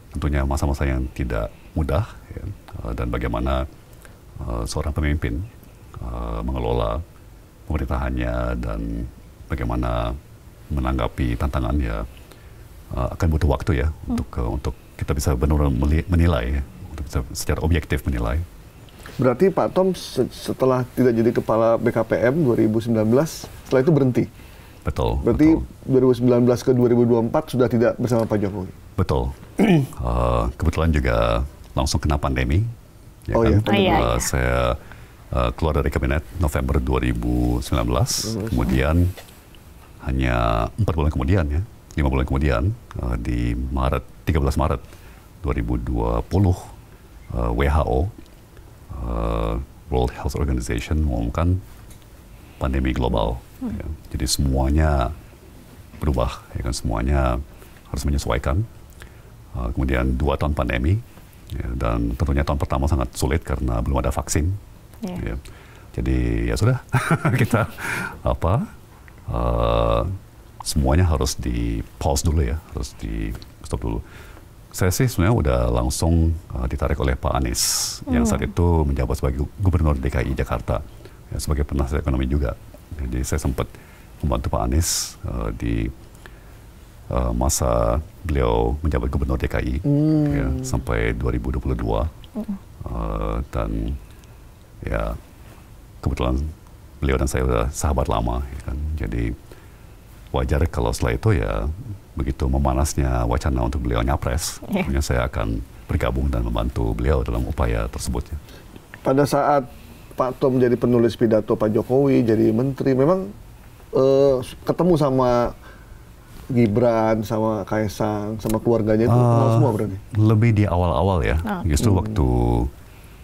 tentunya masa-masa yang tidak mudah, ya, dan bagaimana seorang pemimpin mengelola pemerintahannya dan bagaimana menanggapi tantangan ya akan butuh waktu ya untuk kita bisa benar-benar menilai, untuk bisa secara objektif menilai. Berarti Pak Tom setelah tidak jadi kepala BKPM 2019, setelah itu berhenti? Betul. Berarti betul. 2019 ke 2024 sudah tidak bersama Pak Jokowi? Betul. Kebetulan juga langsung kena pandemi. Ya kan? Iya. Saya keluar dari kabinet November 2019, kemudian hanya 4 bulan kemudian ya, 5 bulan kemudian, di 13 Maret 2020, WHO, World Health Organization, mengumumkan pandemi global. Ya. Jadi semuanya berubah, ya kan, semuanya harus menyesuaikan. Kemudian 2 tahun pandemi, ya, dan tentunya tahun pertama sangat sulit karena belum ada vaksin. Ya. Jadi ya sudah, kita semuanya harus di pause dulu ya, harus di stop dulu. Saya sih sebenarnya udah langsung ditarik oleh Pak Anies yang saat itu menjabat sebagai Gubernur DKI Jakarta, ya, sebagai penasihat ekonomi juga. Jadi saya sempat membantu Pak Anies di masa beliau menjabat Gubernur DKI ya, sampai 2022, dan ya kebetulan beliau dan saya udah sahabat lama, ya kan. Jadi wajar kalau setelah itu ya begitu memanasnya wacana untuk beliau nyapres, tentunya saya akan bergabung dan membantu beliau dalam upaya tersebut. Ya. Pada saat Pak Tom jadi penulis pidato Pak Jokowi, jadi menteri, memang ketemu sama Gibran sama Kaisang sama keluarganya itu kenal semua berarti? Lebih di awal-awal ya. Justru waktu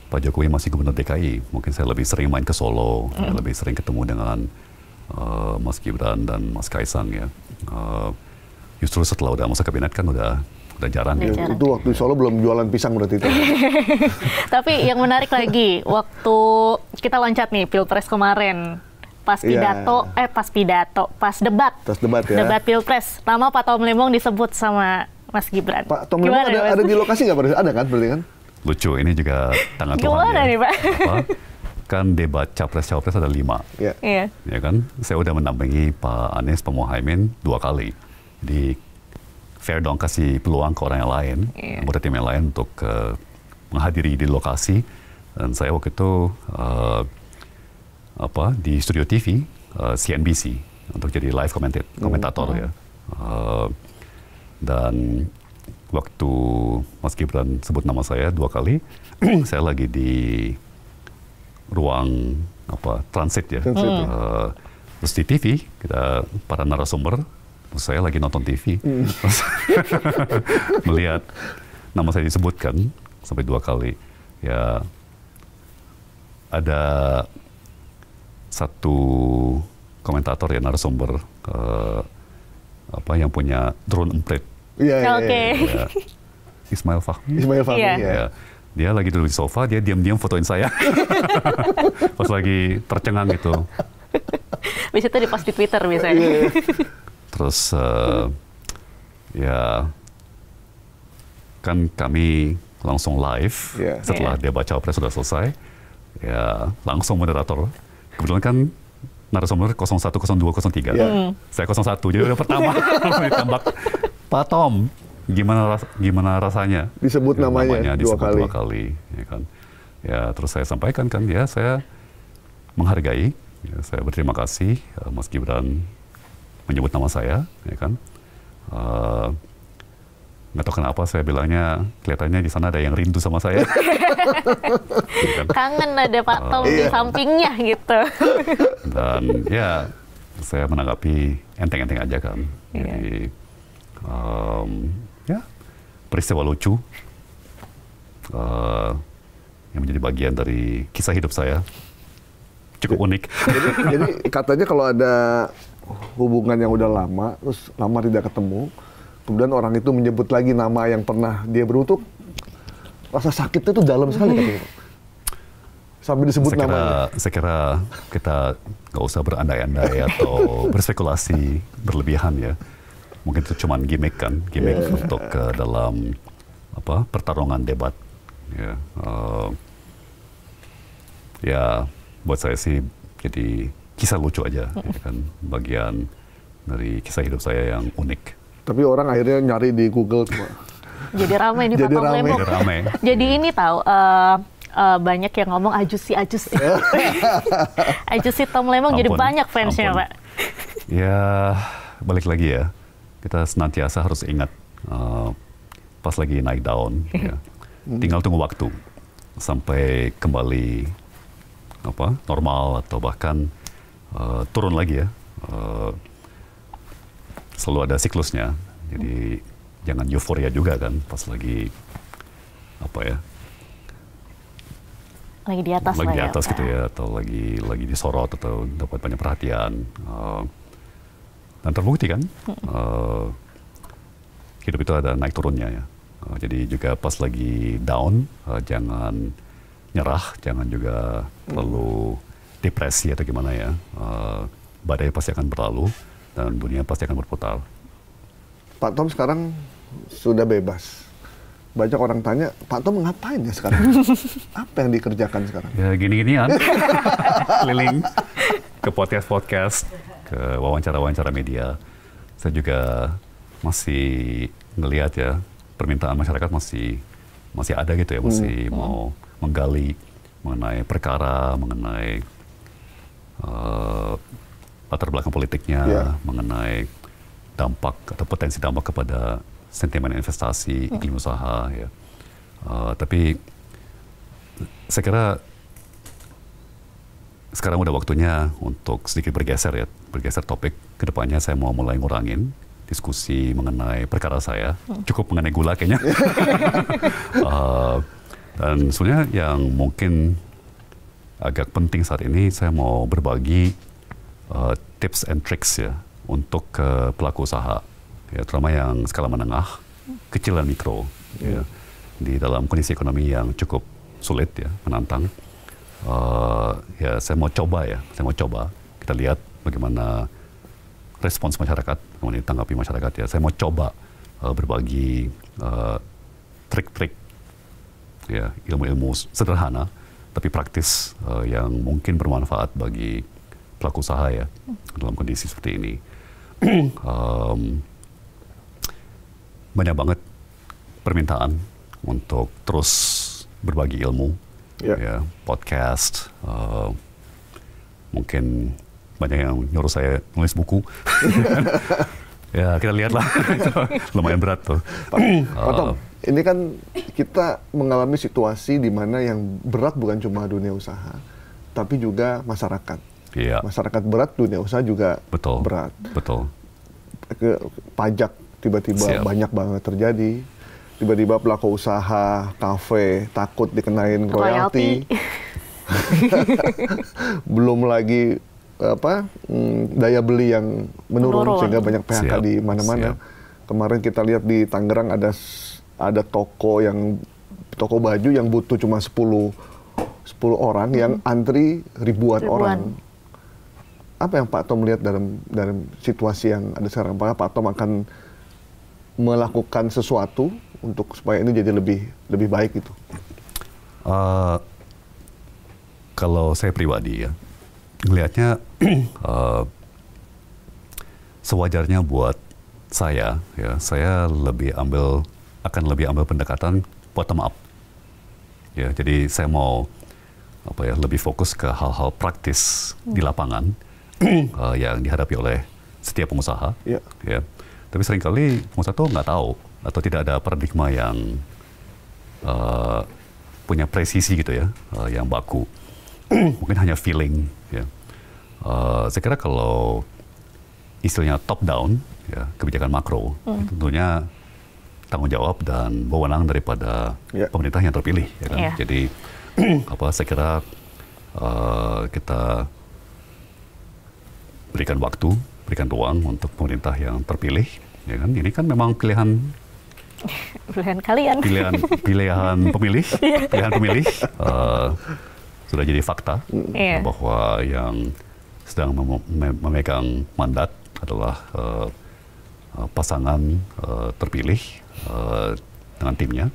Pak Jokowi masih gubernur DKI, mungkin saya lebih sering main ke Solo, ya, lebih sering ketemu dengan Mas Gibran dan Mas Kaisang ya. Justru setelah udah masuk kabinet kan udah jarang ya. Itu waktu di Solo belum jualan pisang berarti itu. Tapi yang menarik lagi, waktu kita loncat nih Pilpres kemarin, pas debat. Tas debat ya. Debat Pilpres, nama Pak Tom Lembong disebut sama Mas Gibran. Pak Tom Lembong ada di lokasi nggak berarti? Ada kan berarti kan? Lucu, ini juga tangan Tuhan Gimana ya. nih Pak? Kan debat Capres-Cawapres ada 5. Iya. Ya kan, saya udah mendampingi Pak Anies, Pak Muhaimin 2 kali. Jadi fair dong kasih peluang ke orang yang lain, anggota tim yang lain untuk menghadiri di lokasi. Dan saya waktu itu di studio TV CNBC untuk jadi live komentator ya. Dan waktu Mas Gibran sebut nama saya 2 kali, saya lagi di ruang transit ya. Terus di TV kita para narasumber, terus saya lagi nonton TV, terus melihat nama saya disebutkan sampai 2 kali. Ya ada satu komentator ya narasumber yang punya drone emprit. Iya. Ya, Ismail Fahmi. Iya. Ya. Dia lagi duduk di sofa, dia diam-diam fotoin saya. Pas lagi tercengang gitu. Biasanya dipost di Twitter biasanya. Terus ya kan kami langsung live setelah debat Cawapres sudah selesai. Ya langsung moderator. Kebetulan kan narasumber 01, 02, 03. Saya 01, jadi udah pertama ditembak. Pak Tom, gimana rasanya? Disebut namanya 2 kali. 2 kali, ya kan. Ya terus saya sampaikan kan, ya saya menghargai, ya, saya berterima kasih Mas Gibran menyebut nama saya, ya kan. Nggak tahu kenapa saya bilangnya kelihatannya di sana ada yang rindu sama saya. Ya kan? Kangen ada Pak Tom di sampingnya gitu. Dan ya saya menanggapi enteng-enteng aja kan. Jadi ya peristiwa lucu yang menjadi bagian dari kisah hidup saya, cukup unik. Jadi katanya kalau ada hubungan yang udah lama, terus lama tidak ketemu, kemudian orang itu menyebut lagi nama yang pernah dia berutuk, rasa sakitnya itu dalam sekali katanya. Sampai disebut namanya. Saya kira kita nggak usah berandai-andai atau berspekulasi berlebihan ya. Mungkin itu cuma gimmick kan, untuk dalam pertarungan debat. Ya, buat saya sih jadi kisah lucu aja, kan, bagian dari kisah hidup saya yang unik. Tapi orang akhirnya nyari di Google. Jadi ramai nih Pak Tom Lembong. Jadi ini tahu banyak yang ngomong ajusi. Ajusi Tom Lembong jadi banyak fansnya Pak. Ya, balik lagi ya. Kita senantiasa harus ingat pas lagi naik daun, ya. Tinggal tunggu waktu sampai kembali normal atau bahkan turun lagi ya. Selalu ada siklusnya, jadi jangan euforia juga kan pas lagi lagi di atas, lagi di atas gitu ya, atau lagi disorot atau dapat banyak perhatian. Dan terbukti kan, hidup itu ada naik turunnya ya. Jadi juga pas lagi down, jangan nyerah, jangan juga terlalu depresi atau gimana ya. Badai pasti akan berlalu dan dunia pasti akan berputar. Pak Tom sekarang sudah bebas. Banyak orang tanya, Pak Tom ngapain ya sekarang? Apa yang dikerjakan sekarang? Ya gini-ginian, keliling ke podcast-podcast, ke wawancara-wawancara media. Saya juga masih ngelihat ya, permintaan masyarakat masih ada gitu ya, masih mau menggali mengenai perkara, mengenai latar belakang politiknya, mengenai dampak atau potensi dampak kepada sentimen investasi, iklim usaha ya. Tapi saya kira sekarang udah waktunya untuk sedikit bergeser topik. Kedepannya saya mau mulai ngurangin diskusi mengenai perkara saya, cukup mengenai gula kayaknya. Dan sebenarnya yang mungkin agak penting saat ini, saya mau berbagi tips and tricks ya untuk pelaku usaha, ya, terutama yang skala menengah, kecil dan mikro, ya, di dalam kondisi ekonomi yang cukup sulit ya, menantang. Ya, saya mau coba kita lihat bagaimana respons masyarakat, kemudian ditanggapi masyarakat ya. Saya mau coba berbagi trik-trik, ya, ilmu-ilmu sederhana tapi praktis yang mungkin bermanfaat bagi pelaku usaha ya dalam kondisi seperti ini. Banyak banget permintaan untuk terus berbagi ilmu, ya, podcast, mungkin banyak yang nyuruh saya nulis buku. Ya, kita lihatlah. Lumayan berat tuh. Pak Tom, ini kan kita mengalami situasi di mana yang berat bukan cuma dunia usaha, tapi juga masyarakat. Iya. Masyarakat berat, dunia usaha juga berat. Betul. Pajak tiba-tiba banyak banget terjadi. Tiba-tiba pelaku usaha, kafe, takut dikenain royalti. Belum lagi daya beli yang menurun. Sehingga banyak PHK di mana-mana. Kemarin kita lihat di Tangerang ada toko baju yang butuh cuma 10 orang yang antri ribuan orang. Apa yang Pak Tom lihat dalam situasi yang ada sekarang? Apakah Pak Tom akan melakukan sesuatu untuk supaya ini jadi lebih baik gitu? Kalau saya pribadi ya, melihatnya sewajarnya buat saya, ya, saya akan lebih ambil pendekatan bottom up. Ya, jadi saya mau lebih fokus ke hal-hal praktis di lapangan yang dihadapi oleh setiap pengusaha. Yeah. Ya. Tapi seringkali pengusaha itu nggak tahu atau tidak ada paradigma yang punya presisi gitu ya, yang baku. Mungkin hanya feeling. Ya. Saya kira kalau istilahnya top down, ya, kebijakan makro, tentunya tanggung jawab dan wewenang daripada pemerintah yang terpilih. Ya kan? Jadi saya kira kita berikan waktu, berikan ruang untuk pemerintah yang terpilih. Ya kan? Ini kan memang pilihan kalian. Pilihan pemilih sudah jadi fakta bahwa yang sedang memegang mandat adalah pasangan terpilih dengan timnya.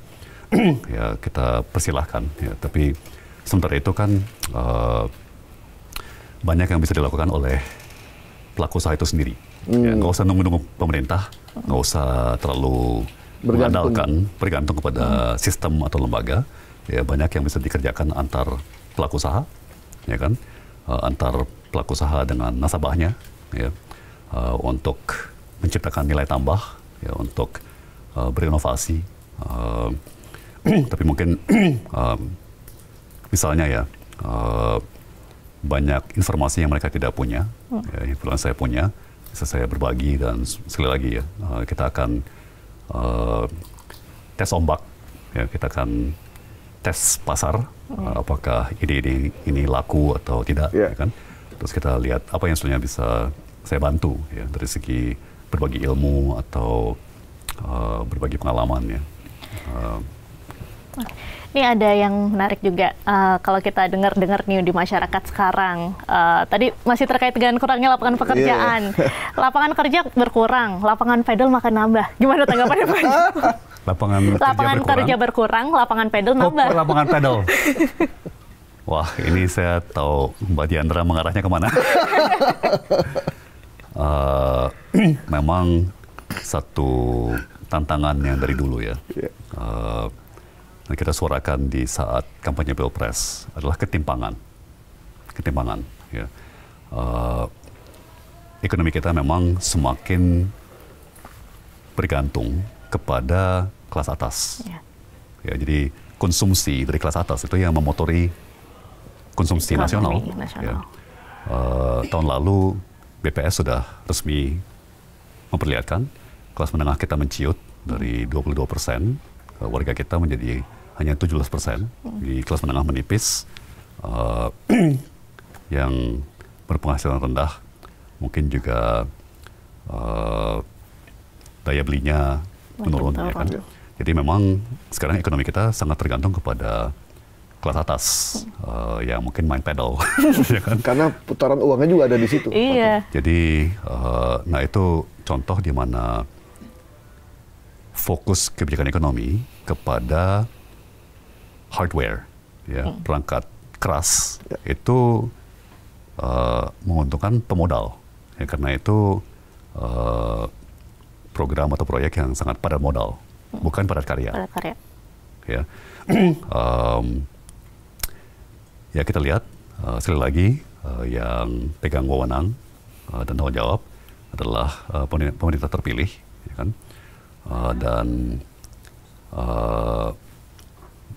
Ya, kita persilahkan. Ya, tapi sementara itu kan banyak yang bisa dilakukan oleh pelaku usaha itu sendiri. Ya, nggak usah nunggu-nunggu pemerintah, nggak usah terlalu bergantung kepada sistem atau lembaga. Ya, banyak yang bisa dikerjakan antar pelaku usaha, ya kan, antar pelaku usaha dengan nasabahnya, ya, untuk menciptakan nilai tambah, ya, untuk berinovasi. Tapi mungkin misalnya ya, banyak informasi yang mereka tidak punya, ya, yang saya punya, bisa saya berbagi. Dan sekali lagi ya, kita akan tes ombak, ya, kita akan tes pasar, apakah ide ini laku atau tidak, ya kan? Terus kita lihat apa yang sebenarnya bisa saya bantu, ya, dari segi berbagi ilmu atau berbagi pengalaman, ya. Ini ada yang menarik juga, kalau kita dengar nih di masyarakat sekarang, tadi masih terkait dengan kurangnya lapangan pekerjaan. Lapangan kerja berkurang, lapangan pedal makan nambah. Gimana tanggapannya Pak? Lapangan kerja berkurang, lapangan pedal nambah. Lapangan pedal. Wah, ini saya tahu Mbak Diandra mengarahnya kemana. Memang satu tantangan yang dari dulu ya. Kita suarakan di saat kampanye Pilpres adalah ketimpangan, ya. Ekonomi kita memang semakin bergantung kepada kelas atas, ya. Jadi konsumsi dari kelas atas itu yang memotori konsumsi nasional. Ya. Tahun lalu BPS sudah resmi memperlihatkan kelas menengah kita menciut dari 22%, warga kita menjadi hanya 17%. Di kelas menengah menipis, yang berpenghasilan rendah mungkin juga daya belinya menurun, ya kan? Jadi memang sekarang ekonomi kita sangat tergantung kepada kelas atas yang mungkin main pedal, ya kan? Karena putaran uangnya juga ada di situ. Iya. Jadi, nah itu contoh di mana fokus kebijakan ekonomi kepada hardware, ya, perangkat keras, itu menguntungkan pemodal. Ya, karena itu program atau proyek yang sangat padat modal, bukan padat karya. Padat karya. Ya, ya kita lihat sekali lagi yang pegang wewenang dan tanggung jawab adalah pemerintah terpilih, ya kan? Dan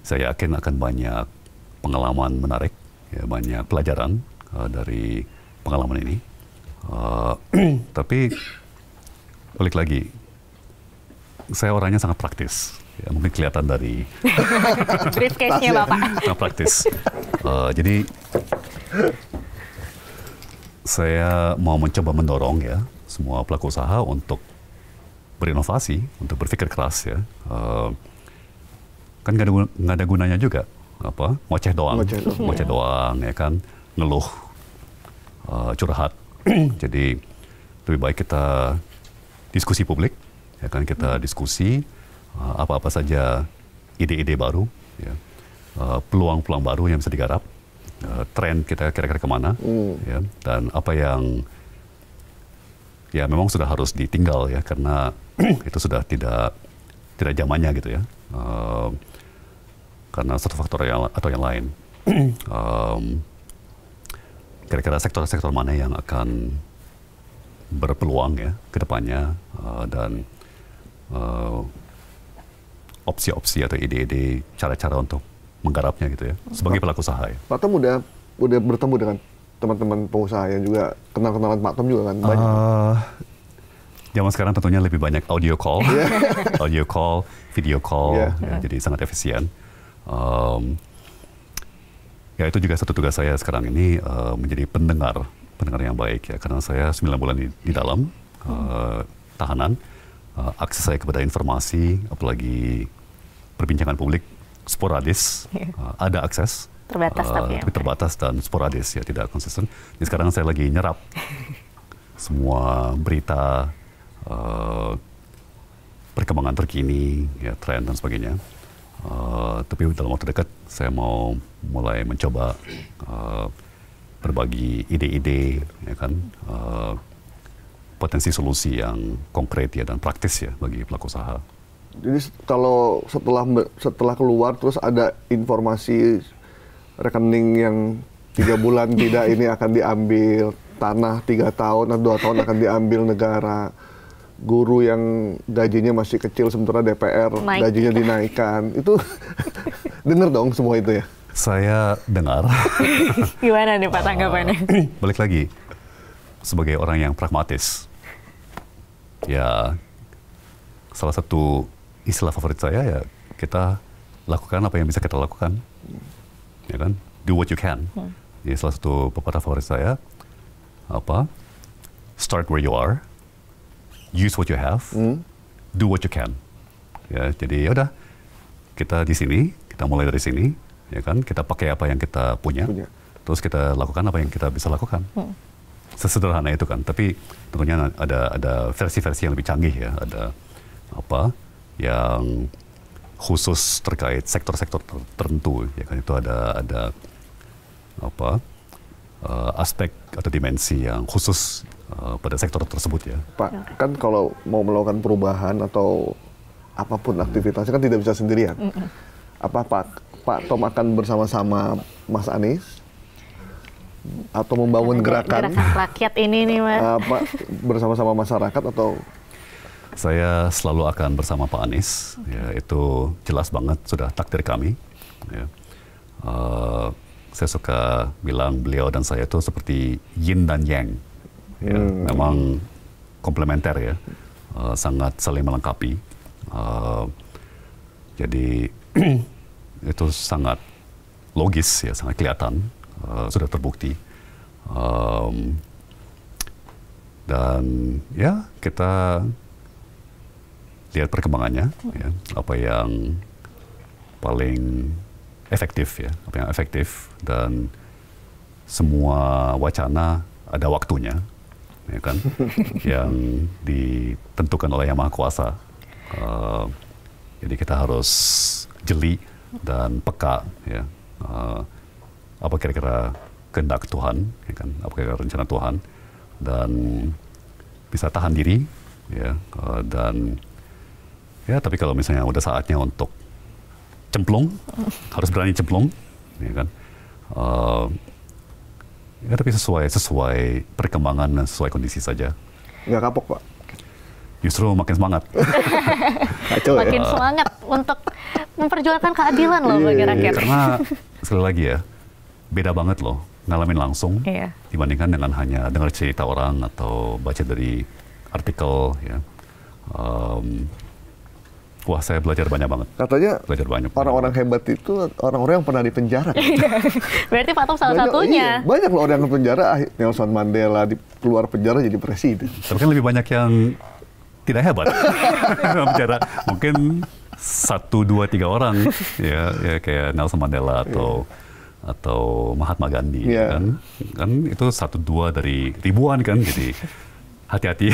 saya yakin akan banyak pengalaman menarik, ya, banyak pelajaran dari pengalaman ini. Tapi balik lagi, saya orangnya sangat praktis. Ya, mungkin kelihatan dari briefcase-nya Bapak. sangat praktis. Jadi saya mau mencoba mendorong ya semua pelaku usaha untuk berinovasi, untuk berpikir keras ya. Kan nggak ada gunanya juga apa ngoceh doang, ya kan, ngeluh, curhat. Jadi lebih baik kita diskusi publik, ya kan, kita diskusi apa-apa saja ide-ide baru, ya, peluang-peluang baru yang bisa digarap, tren kita kira-kira kemana, ya, dan apa yang ya memang sudah harus ditinggal ya karena itu sudah tidak zamannya gitu ya, karena satu faktor atau yang lain. Kira-kira sektor-sektor mana yang akan berpeluang ya ke depannya, dan opsi-opsi atau ide-ide cara-cara untuk menggarapnya gitu ya sebagai pelaku usaha ya. Pak Tom udah bertemu dengan teman-teman pengusaha yang juga kenal-kenalan Pak Tom juga kan banyak. Zaman sekarang tentunya lebih banyak audio call, audio call, video call, ya, jadi sangat efisien. Ya itu juga satu tugas saya sekarang ini, menjadi pendengar yang baik ya, karena saya 9 bulan di dalam tahanan, akses saya kepada informasi, apalagi perbincangan publik sporadis, ada akses Terbatas tapi terbatas dan sporadis ya, tidak konsisten. Jadi sekarang saya lagi nyerap semua berita, perkembangan terkini, ya, tren dan sebagainya. Tapi dalam waktu dekat saya mau mulai mencoba berbagi ide-ide, ya kan, potensi solusi yang konkret ya dan praktis ya bagi pelaku usaha. Jadi kalau setelah keluar terus ada informasi rekening yang 3 bulan tidak ini akan diambil, tanah 3 tahun atau 2 tahun akan diambil negara, guru yang gajinya masih kecil sementara DPR gajinya dinaikkan, itu dengar dong semua itu ya? Saya dengar. Gimana nih Pak tanggapannya? Balik lagi, sebagai orang yang pragmatis, ya salah satu istilah favorit saya ya kita lakukan apa yang bisa kita lakukan, ya kan, do what you can. Ya, salah satu pepatah favorit saya apa, start where you are, use what you have, do what you can. Ya, jadi ya udah, kita di sini, kita mulai dari sini, ya kan, kita pakai apa yang kita punya. Terus kita lakukan apa yang kita bisa lakukan. Sesederhana itu kan, tapi tentunya ada versi-versi yang lebih canggih ya, ada apa yang khusus terkait sektor-sektor tertentu, ya kan, itu ada apa aspek atau dimensi yang khusus pada sektor tersebut ya. Pak, kan kalau mau melakukan perubahan atau apapun aktivitasnya kan tidak bisa sendirian. Apa Pak Tom akan bersama-sama Mas Anies atau membangun gerakan rakyat ini nih Mas? Pak, bersama-sama masyarakat atau? Saya selalu akan bersama Pak Anies, ya, itu jelas banget sudah takdir kami. Ya. Saya suka bilang beliau dan saya itu seperti yin dan yang, ya, memang komplementer ya. sangat saling melengkapi. Jadi itu sangat logis ya, sangat kelihatan, sudah terbukti. Dan ya kita lihat perkembangannya, ya, apa yang paling efektif ya, apa yang efektif, dan semua wacana ada waktunya, ya kan, yang ditentukan oleh Yang Maha Kuasa. Jadi kita harus jeli dan peka, ya, apa kira-kira kehendak Tuhan, ya kan, apa kira-kira rencana Tuhan, dan bisa tahan diri, ya, dan ya, tapi kalau misalnya udah saatnya untuk cemplung, harus berani cemplung, ya kan. Ya, tapi sesuai perkembangan dan sesuai kondisi saja. Nggak kapok, Pak? Justru makin semangat. Kacau, Makin semangat untuk memperjuangkan keadilan loh bagi rakyat. Karena sekali lagi ya, beda banget loh ngalamin langsung dibandingkan dengan hanya dengar cerita orang atau baca dari artikel, ya. Wah, saya belajar banyak banget. Katanya orang-orang hebat itu orang-orang yang pernah dipenjara. Berarti Pak Tom salah satunya. Iya, banyak loh orang yang penjara. Nelson Mandela keluar penjara jadi presiden. Tapi kan lebih banyak yang tidak hebat dalam penjara. Mungkin 1, 2, 3 orang, ya kayak Nelson Mandela atau Mahatma Gandhi, kan itu 1, 2 dari ribuan kan. Jadi hati-hati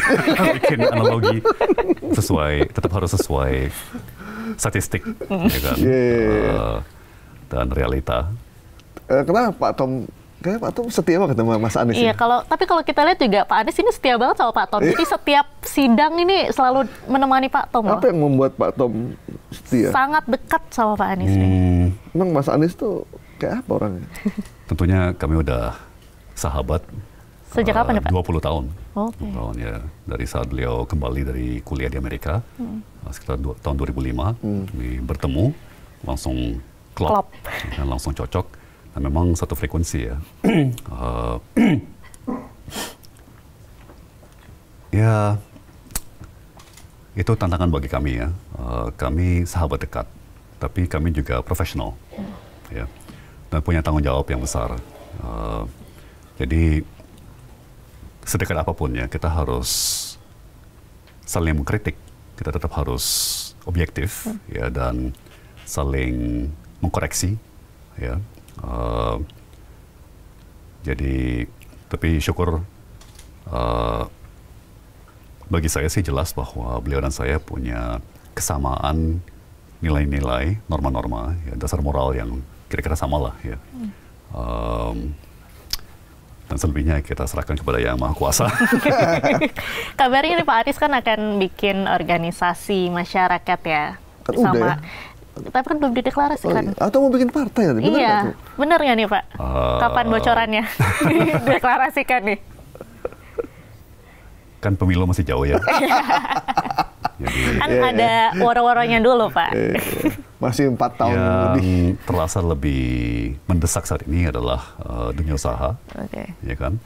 bikin analogi, tetap harus sesuai statistik, ya kan, dan realita. Kenapa Pak Tom? Kayaknya Pak Tom setia banget sama Mas Anies. Iya, tapi kalau kita lihat juga Pak Anies ini setia banget sama Pak Tom. Jadi setiap sidang ini selalu menemani Pak Tom. Apa yang membuat Pak Tom setia? Sangat dekat sama Pak Anies. Emang Mas Anies tuh kayak apa orangnya? Tentunya kami udah sahabat. Sejak kapan ya, Pak? 20 tahun. Okay. 20 tahun ya. Dari saat beliau kembali dari kuliah di Amerika, sekitar tahun 2005, kami bertemu, langsung klop. Dan langsung cocok. Dan memang satu frekuensi ya. Ya, itu tantangan bagi kami ya. Kami sahabat dekat, tapi kami juga profesional. Ya. Dan punya tanggung jawab yang besar. Jadi, sedekat apapun ya, kita harus saling mengkritik, kita tetap harus objektif, ya, dan saling mengkoreksi, ya. Jadi, tapi syukur bagi saya sih jelas bahwa beliau dan saya punya kesamaan nilai-nilai, norma-norma, ya, dasar moral yang kira-kira sama lah, ya. Dan selebihnya kita serahkan kepada Yang Maha Kuasa. Kabarnya nih Pak Anies kan akan bikin organisasi masyarakat ya. Kan sama. udah ya? Tapi kan belum dideklarasikan. Atau mau bikin partai nanti? Iya, bener nggak nih Pak? Kapan bocorannya? Deklarasikan nih. Kan pemilu masih jauh ya. Jadi, kan ada woro-woronya dulu Pak. Masih 4 tahun yang lebih. terasa lebih mendesak saat ini adalah dunia usaha, ya kan,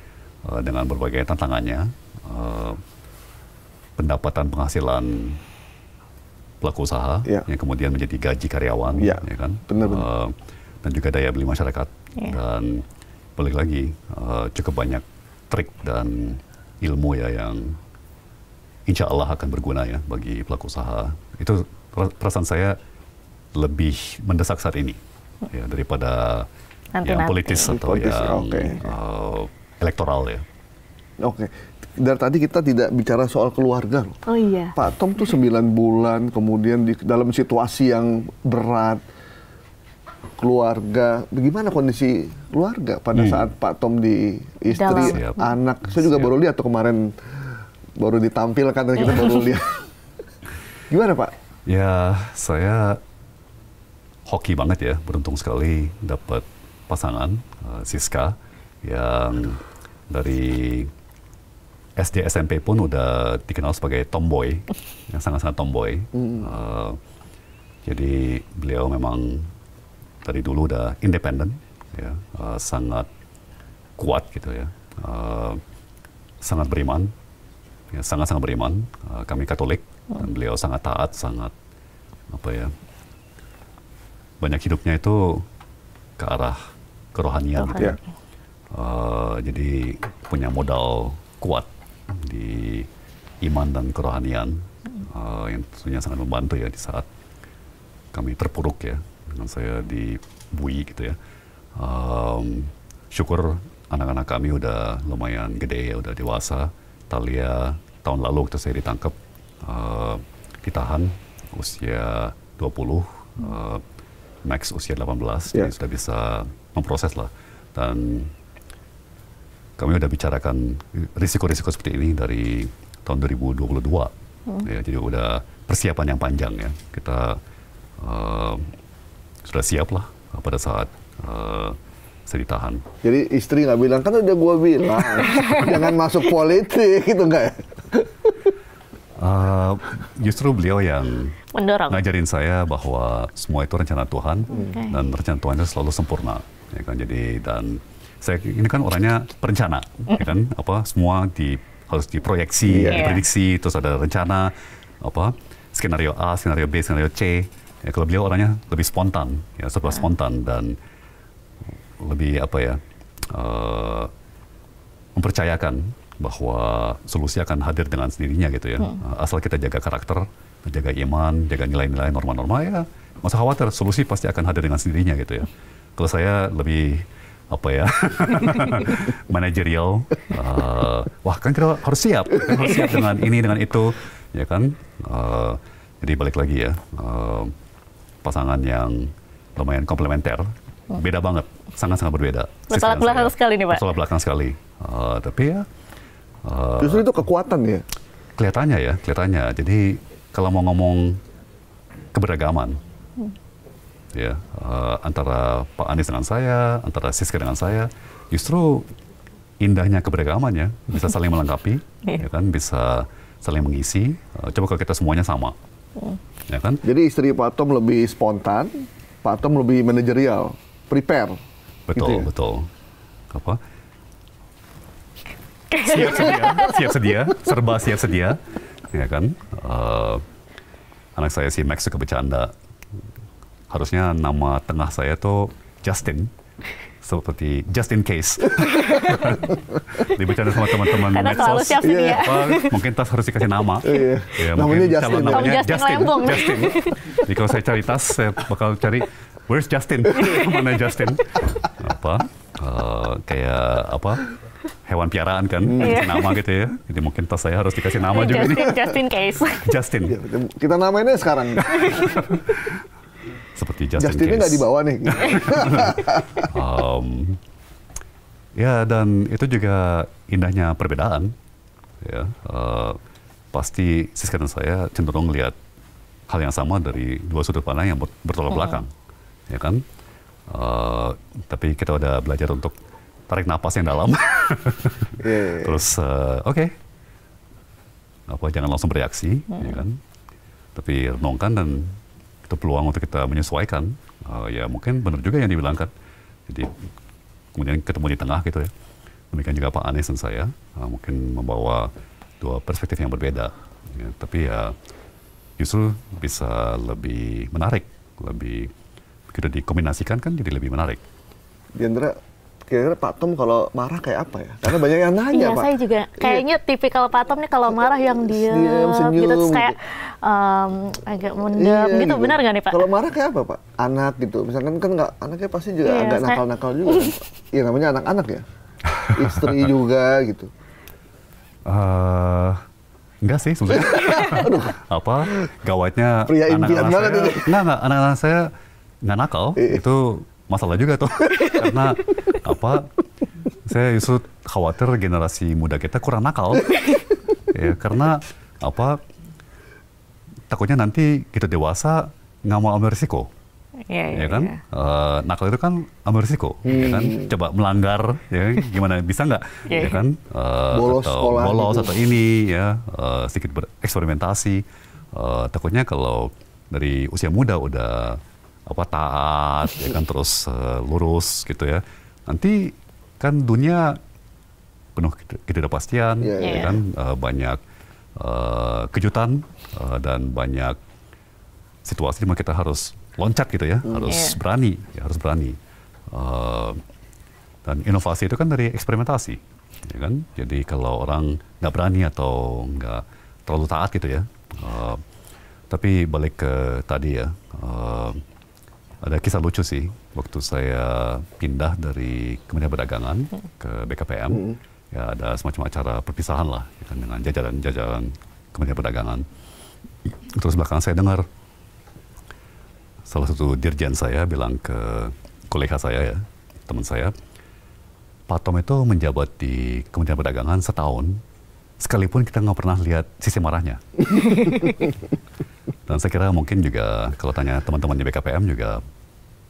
dengan berbagai tantangannya, pendapatan penghasilan pelaku usaha yang kemudian menjadi gaji karyawan, ya kan, dan juga daya beli masyarakat, dan balik lagi cukup banyak trik dan ilmu ya yang insya Allah akan berguna ya bagi pelaku usaha. Itu perasaan saya lebih mendesak saat ini ya daripada yang politis atau yang elektoral ya. Oke. Dari tadi kita tidak bicara soal keluarga. Oh iya. Pak Tom tuh 9 bulan kemudian dalam situasi yang berat, keluarga. Bagaimana kondisi keluarga pada saat Pak Tom di istri, anak? Saya juga baru lihat tuh kemarin, baru ditampilkan dan kita baru lihat. Gimana Pak? Ya, saya hoki banget ya, beruntung sekali dapat pasangan Siska yang dari SD SMP pun udah dikenal sebagai tomboy, yang sangat-sangat tomboy. Jadi beliau memang dari dulu udah independen, ya, sangat kuat gitu ya, sangat beriman, ya, sangat-sangat beriman. Kami Katolik dan beliau sangat taat, sangat apa ya, banyak hidupnya itu ke arah kerohanian gitu ya. Jadi punya modal kuat di iman dan kerohanian yang tentunya sangat membantu ya di saat kami terpuruk ya, dengan saya dibui gitu ya. Syukur anak-anak kami udah lumayan gede ya, udah dewasa. Talia tahun lalu waktu saya ditangkap, ditahan usia 20, Max usia 18, jadi sudah bisa memproses lah. Dan kami udah bicarakan risiko-risiko seperti ini dari tahun 2022. Ya, jadi udah persiapan yang panjang ya. Kita sudah siap lah pada saat saya ditahan. Jadi istri nggak bilang, kan udah gua bilang jangan masuk politik gitu nggak ya? Justru beliau yang mendorong, ngajarin saya bahwa semua itu rencana Tuhan dan rencana Tuhan itu selalu sempurna, ya kan. Jadi dan saya ini kan orangnya perencana, ya kan. Apa semua harus diproyeksi, diprediksi, terus ada rencana apa skenario A, skenario B, skenario C. Ya, kalau beliau orangnya lebih spontan, ya serba spontan dan lebih apa ya mempercayakan bahwa solusi akan hadir dengan sendirinya gitu ya. Asal kita jaga karakter, jaga iman, jaga nilai-nilai norma-norma ya, nggak usah khawatir, solusi pasti akan hadir dengan sendirinya gitu ya. Kalau saya lebih apa ya manajerial, wah kan kita harus siap dengan ini dengan itu, ya kan. Jadi balik lagi ya, pasangan yang lumayan komplementer, beda banget, sangat-sangat berbeda. Bertolak belakang sekali nih Pak. Bertolak belakang sekali, tapi ya. Justru itu kekuatan ya? Kelihatannya. Jadi kalau mau ngomong keberagaman, ya antara Pak Anies dengan saya, antara Siska dengan saya, justru indahnya keberagaman ya, bisa saling melengkapi, ya kan, bisa saling mengisi. Coba kalau kita semuanya sama, ya kan? Jadi istri Pak Tom lebih spontan, Pak Tom lebih manajerial, prepare. Betul, gitu ya? betul. Apa? Siap sedia, serba siap sedia, ya kan. Anak saya si Max suka bercanda. Harusnya nama tengah saya tuh Justin, seperti just in case. Dibercanda sama teman-teman Karena medsos. selalu siap sedia. Mungkin tas harus dikasih nama. Ya, Namanya mungkin Justin. namanya Justin. Justin. Jadi kalau saya cari tas, saya bakal cari where's Justin? Mana Justin? Apa? Kayak apa? Hewan piaraan kan, dikasih nama gitu ya. Jadi mungkin tas saya harus dikasih nama juga nih. Just in case. Justin. Ya, kita namainnya sekarang. Seperti Justin Justinnya case. nggak dibawa nih. Ya, dan itu juga indahnya perbedaan. Ya, pasti Siska dan saya cenderung lihat hal yang sama dari dua sudut pandang yang bertolak belakang, ya kan? Tapi kita udah belajar untuk tarik napas yang dalam. Terus oke. Apa jangan langsung bereaksi, ya kan? Tapi renungkan dan itu peluang untuk kita menyesuaikan. Ya mungkin benar juga yang dibilangkan. Jadi kemudian ketemu di tengah gitu ya. Demikian juga Pak Anies dan saya mungkin membawa dua perspektif yang berbeda. Ya, tapi ya justru bisa lebih menarik, lebih begitu dikombinasikan kan jadi lebih menarik. Diandra, kira-kira Pak Tom kalau marah kayak apa ya? Karena banyak yang nanya, Iya, Pak. saya juga kayaknya tipikal Pak Tom nih kalau marah yang Diam, senyum, gitu, terus kayak agak mendem gitu. Benar nggak nih Pak? Kalau marah kayak apa, Pak? Anak gitu, misalkan kan nggak, anaknya pasti juga agak nakal-nakal juga kan, Pak? Iya, namanya anak-anak ya. Istri juga gitu. Enggak sih sebenarnya. Apa gawatnya Pria impian banget saya, ini. Enggak, anak-anak saya nggak nakal. Itu masalah juga tuh. Karena apa? Saya justru khawatir generasi muda kita kurang nakal. Ya, karena apa? Takutnya nanti kita dewasa nggak mau ambil risiko. Ya kan? Nakal itu kan ambil risiko, ya kan? Coba melanggar, ya gimana bisa nggak? Ya kan? Bolos atau sekolah bolos gitu. atau ini, ya sedikit bereksperimentasi. Takutnya kalau dari usia muda udah apa taat, ya kan terus lurus gitu ya. Nanti kan dunia penuh ketidakpastian, ya kan banyak kejutan dan banyak situasi di mana kita harus loncat gitu ya, harus berani, ya, harus berani. Dan inovasi itu kan dari eksperimentasi, ya kan? Jadi kalau orang nggak berani atau nggak terlalu taat gitu ya. Tapi balik ke tadi ya, ada kisah lucu sih waktu saya pindah dari Kementerian Perdagangan ke BKPM. Ya ada semacam acara perpisahan lah ya kan, dengan jajaran-jajaran Kementerian Perdagangan. Terus belakangan saya dengar salah satu dirjen saya bilang ke kolega saya ya, teman saya, Pak Tom itu menjabat di Kementerian Perdagangan setahun, sekalipun kita nggak pernah lihat sisi marahnya. Dan saya kira mungkin juga kalau tanya teman-teman di BKPM juga,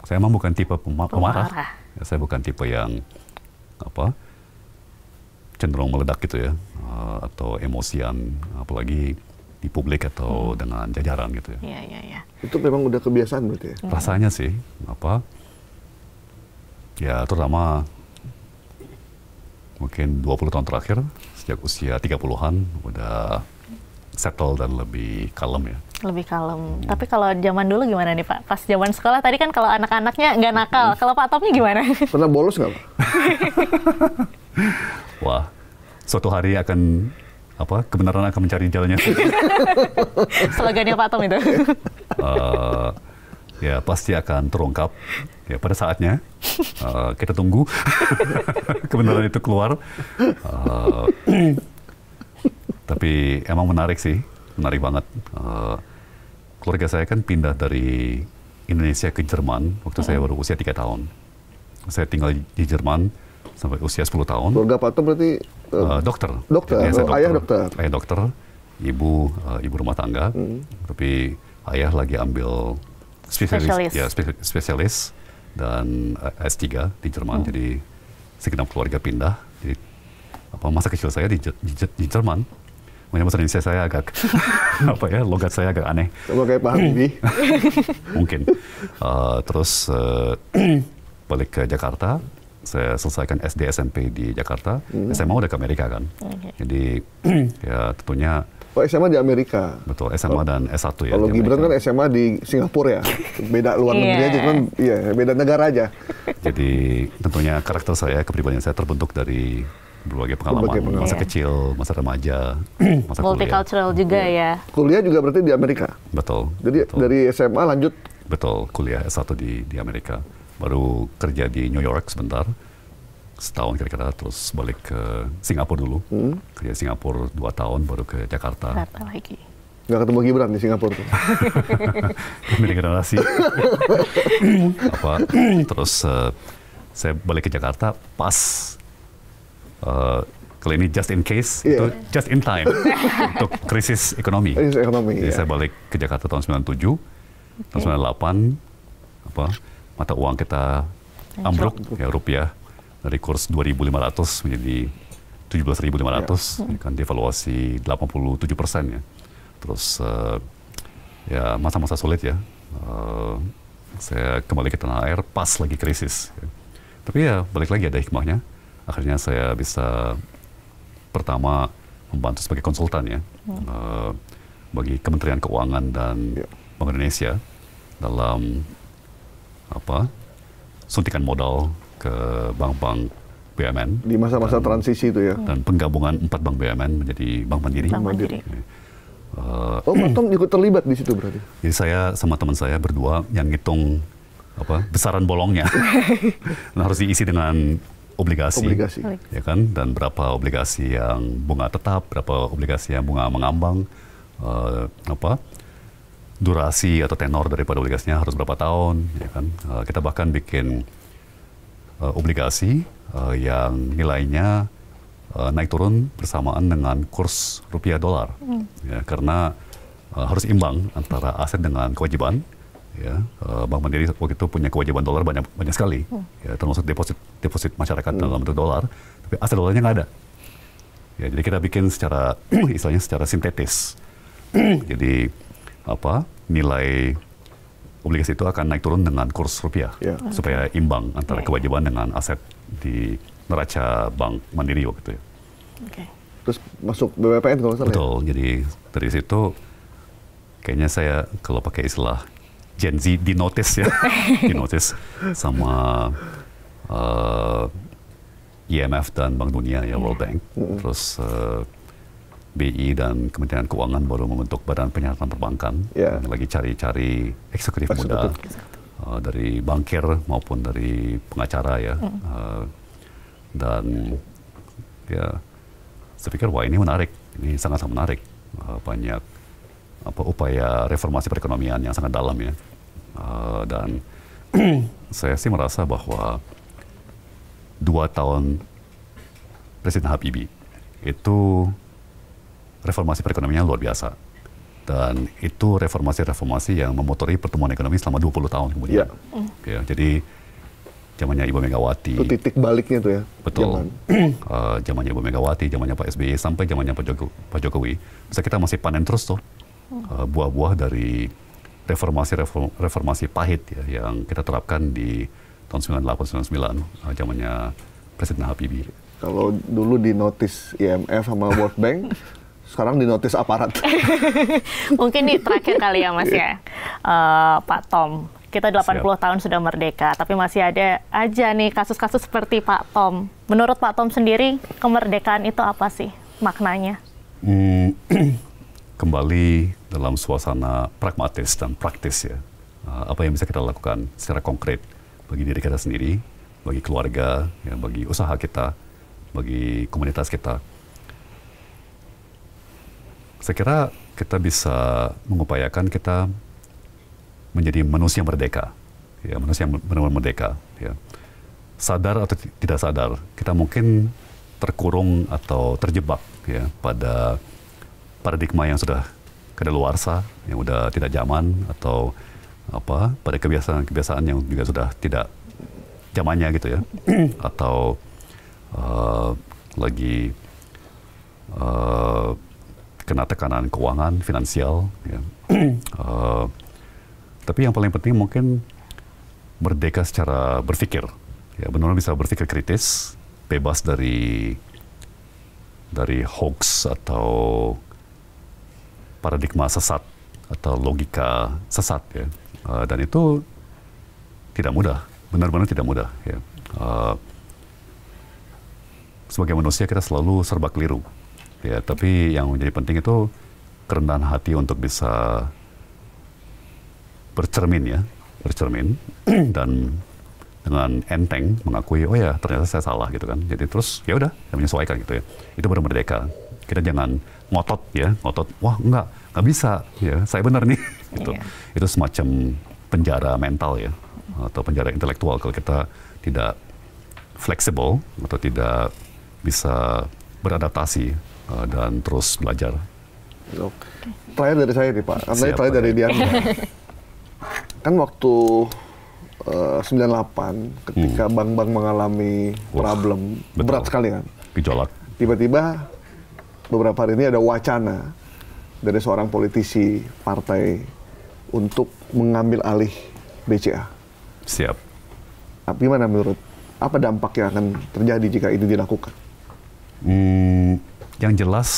saya emang bukan tipe pemarah. Ya, saya bukan tipe yang cenderung meledak gitu ya, atau emosian, apalagi di publik atau dengan jajaran gitu ya. Iya. Itu memang udah kebiasaan berarti ya? Rasanya sih, ya terutama mungkin 20 tahun terakhir, sejak usia 30-an, udah settle dan lebih kalem ya. Lebih kalem. Tapi kalau zaman dulu gimana nih Pak? Pas zaman sekolah tadi kan kalau anak-anaknya nggak nakal. Kalau Pak Tomnya gimana? Pernah bolos nggak Pak? Wah, suatu hari akan kebenaran akan mencari jalannya. Slogannya Pak Tom itu. Ya pasti akan terungkap ya pada saatnya. Kita tunggu kebenaran itu keluar. Tapi emang menarik sih, menarik banget. Keluarga saya kan pindah dari Indonesia ke Jerman waktu saya baru usia 3 tahun. Saya tinggal di Jerman sampai usia 10 tahun. Keluarga Pak Tom berarti dokter. Dokter, ayah dokter. Ayah dokter, ibu rumah tangga. Tapi ayah lagi ambil spesialis dan S3 di Jerman. Jadi segenap keluarga pindah. Jadi masa kecil saya di Jerman. Makanya bahasa Indonesia saya agak logat saya agak aneh. Sama kayak Pak Habibie. Mungkin. Terus balik ke Jakarta. Saya selesaikan SD SMP di Jakarta. SMA udah ke Amerika kan. Jadi ya tentunya. Oh, SMA di Amerika. Betul, SMA dan S1 ya. Kalau Gibran kan SMA di Singapura ya. Beda luar negeri aja kan, iya, beda negara aja. Jadi tentunya karakter saya, kepribadian saya terbentuk dari berbagai pengalaman. Masa kecil, masa remaja, masa kuliah. Multicultural juga ya. Kuliah juga berarti di Amerika? Betul. Jadi betul. Dari SMA lanjut? Betul, kuliah S1 di Amerika. Baru kerja di New York sebentar, setahun kira-kira, terus balik ke Singapura dulu. Kerja di Singapura 2 tahun, baru ke Jakarta. Lagi. Nggak ketemu Gibran di Singapura tuh? Beda generasi. Terus saya balik ke Jakarta pas kali ini just in case, itu just in time untuk krisis ekonomi. Krisis ekonomi. Jadi saya balik ke Jakarta tahun 97, tahun 98, mata uang kita ambruk, ya rupiah dari kurs 2.500 menjadi 17.500, kan devaluasi 87% ya. Terus ya masa-masa sulit ya. Saya kembali ke tanah air pas lagi krisis. Ya. Tapi ya balik lagi ada hikmahnya. Akhirnya saya bisa pertama membantu sebagai konsultan ya bagi Kementerian Keuangan dan Bank Indonesia dalam suntikan modal ke bank-bank BUMN. Di masa-masa transisi itu ya. Dan penggabungan 4 bank BUMN menjadi Bank Mandiri. Bank Mandiri. Pak Tom ikut terlibat di situ berarti? Jadi saya sama teman saya berdua yang ngitung besaran bolongnya. Nah, harus diisi dengan obligasi, ya kan? Dan berapa obligasi yang bunga tetap, berapa obligasi yang bunga mengambang, durasi atau tenor daripada obligasinya harus berapa tahun, ya kan? Kita bahkan bikin obligasi yang nilainya naik turun bersamaan dengan kurs rupiah dolar, ya, karena harus imbang antara aset dengan kewajiban. Ya, Bank Mandiri waktu itu punya kewajiban dolar banyak sekali, ya, termasuk deposit masyarakat dalam bentuk dolar, tapi aset dolarnya nggak ada. Ya, jadi kita bikin secara istilahnya secara sintetis. Jadi nilai obligasi itu akan naik turun dengan kurs rupiah, supaya imbang antara kewajiban dengan aset di neraca Bank Mandiri waktu itu. Ya. terus masuk BPPN kalau nggak salah. Betul. Jadi dari situ kayaknya saya kalau pakai istilah Gen Z dinotis ya, dinotis sama IMF dan Bank Dunia ya, World Bank. Terus BI dan Kementerian Keuangan baru membentuk Badan Penyihatan Perbankan. Lagi cari-cari eksekutif muda dari bankir maupun dari pengacara ya. Dan ya saya pikir wah ini menarik, ini sangat-sangat menarik. Banyak upaya reformasi perekonomian yang sangat dalam ya. Dan saya sih merasa bahwa 2 tahun Presiden Habibie itu reformasi perekonomian luar biasa. Dan itu reformasi-reformasi yang memotori pertumbuhan ekonomi selama 20 tahun kemudian. Ya, jadi zamannya Ibu Megawati. Itu titik baliknya tuh ya. Betul. Zamannya Ibu Megawati, zamannya Pak SBY, sampai zamannya Pak Jokowi. Bisa kita masih panen terus tuh buah-buah dari reformasi pahit ya, yang kita terapkan di tahun 98-99, zamannya Presiden Habibie. Kalau dulu di notis IMF sama World Bank, sekarang di notis aparat. Mungkin di terakhir kali ya Mas ya, Pak Tom. Kita 80 tahun sudah merdeka, tapi masih ada aja nih kasus-kasus seperti Pak Tom. Menurut Pak Tom sendiri, kemerdekaan itu apa sih maknanya? Kembali dalam suasana pragmatis dan praktis ya. Apa yang bisa kita lakukan secara konkret bagi diri kita sendiri, bagi keluarga, ya, bagi usaha kita, bagi komunitas kita. Saya kira kita bisa mengupayakan kita menjadi manusia merdeka, ya, manusia yang benar-benar merdeka. Ya. Sadar atau tidak sadar, kita mungkin terkurung atau terjebak ya pada paradigma yang sudah kadaluarsa, yang sudah tidak zaman, atau pada kebiasaan-kebiasaan yang juga sudah tidak zamannya gitu ya, atau lagi kena tekanan keuangan, finansial. Ya. Tapi yang paling penting mungkin merdeka secara berpikir, ya, benar-benar bisa berpikir kritis, bebas dari hoax atau paradigma sesat atau logika sesat ya. Dan itu tidak mudah, benar-benar tidak mudah ya. Sebagai manusia kita selalu serba keliru ya, tapi yang menjadi penting itu kerendahan hati untuk bisa bercermin dan dengan enteng mengakui, oh ya ternyata saya salah gitu kan. Jadi terus ya udah menyesuaikan gitu ya. Itu baru merdeka. Kita jangan ngotot, wah nggak bisa ya, saya benar nih gitu. Itu semacam penjara mental ya, atau penjara intelektual kalau kita tidak fleksibel atau tidak bisa beradaptasi dan terus belajar. Terakhir dari saya nih Pak, karena terakhir dari Dian. Kan waktu 98 ketika bank-bank mengalami problem berat sekali kan. Gejolak. Tiba-tiba beberapa hari ini ada wacana dari seorang politisi partai untuk mengambil alih BCA. Siap. Tapi gimana menurut, apa dampak yang akan terjadi jika ini dilakukan? Yang jelas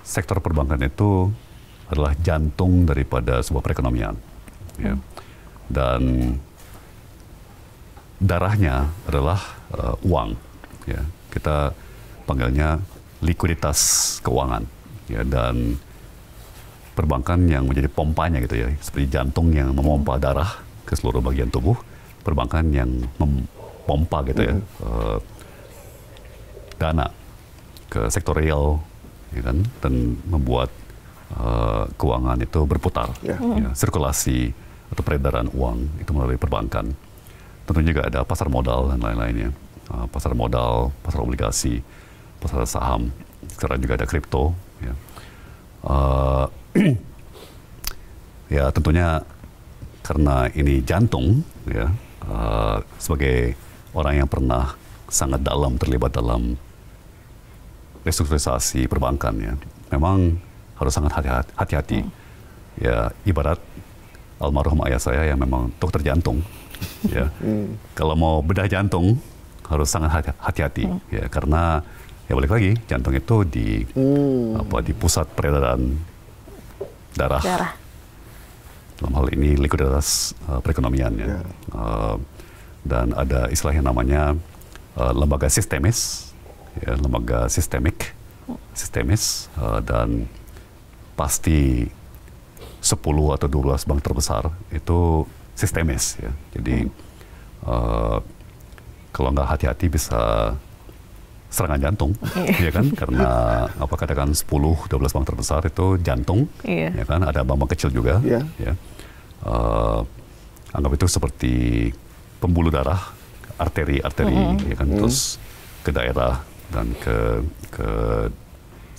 sektor perbankan itu adalah jantung daripada sebuah perekonomian, ya. Dan darahnya adalah uang, ya. Kita panggilnya likuiditas keuangan, ya. Dan perbankan yang menjadi pompanya gitu ya, seperti jantung yang memompa darah ke seluruh bagian tubuh, perbankan yang memompa gitu ya dana ke sektor real, ya kan, dan membuat keuangan itu berputar, ya, sirkulasi atau peredaran uang itu melalui perbankan. Tentunya juga ada pasar modal dan lain-lainnya, pasar modal, pasar obligasi, pasar saham, sekarang juga ada kripto. Ya, ya tentunya karena ini jantung, ya, sebagai orang yang pernah sangat dalam terlibat dalam restrukturisasi perbankan, ya, memang harus sangat hati-hati. Ya, ibarat almarhum ayah saya yang memang dokter jantung. Ya, kalau mau bedah jantung harus sangat hati-hati, ya, karena Ya balik lagi, jantung itu di pusat peredaran darah. Dalam hal ini likuiditas perekonomian ya. Dan ada istilah yang namanya lembaga sistemis, ya, lembaga sistemis, dan pasti 10 atau 12 bank terbesar itu sistemis ya. Jadi kalau nggak hati-hati bisa serangan jantung, ya kan? Karena katakan 10-12 bank terbesar itu jantung, ya kan? Ada bank-bank kecil juga, ya. Anggap itu seperti pembuluh darah, arteri, ya kan? Terus ke daerah dan ke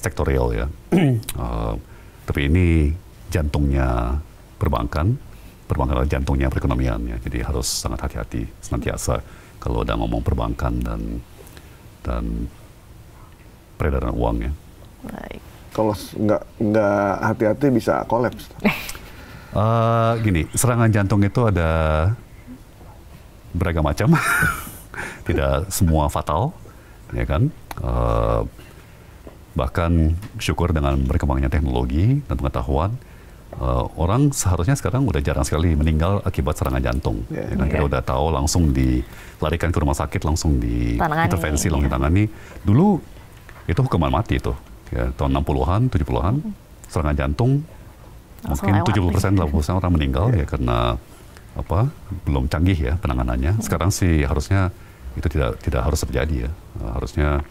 sektorial ya. Tapi ini jantungnya perbankan adalah jantungnya perekonomian ya. Jadi harus sangat hati-hati senantiasa kalau udah ngomong perbankan dan peredaran uang ya. Baik. Kalau nggak hati-hati bisa kolaps. Gini, serangan jantung itu ada beragam macam, tidak semua fatal, ya kan? Bahkan syukur dengan berkembangnya teknologi dan pengetahuan, orang seharusnya sekarang udah jarang sekali meninggal akibat serangan jantung. Ya kan? Kita udah tahu langsung dilarikan ke rumah sakit, langsung diintervensi, langsung ditangani. Dulu itu hukuman mati itu, ya, tahun 60-an, 70-an, serangan jantung mungkin 70%, 80% orang meninggal ya karena belum canggih ya penanganannya. Sekarang sih harusnya itu tidak harus terjadi ya. Harusnya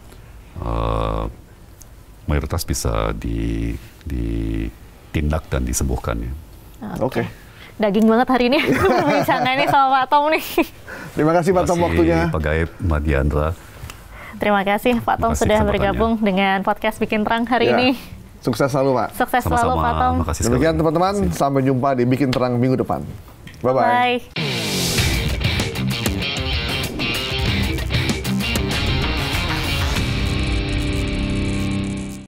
mayoritas bisa ditindak dan disembuhkan ya. Oke. Daging banget hari ini perbincangannya sama Pak Tom nih. Terima kasih Pak Tom waktunya. Pak Gaib, Mbak Diandra. Terima kasih Pak Tom sudah bergabung dengan podcast Bikin Terang hari ini. Sukses selalu Pak. Sukses selalu Pak Tom. Demikian teman-teman, sampai jumpa di Bikin Terang minggu depan. Bye-bye. Bye.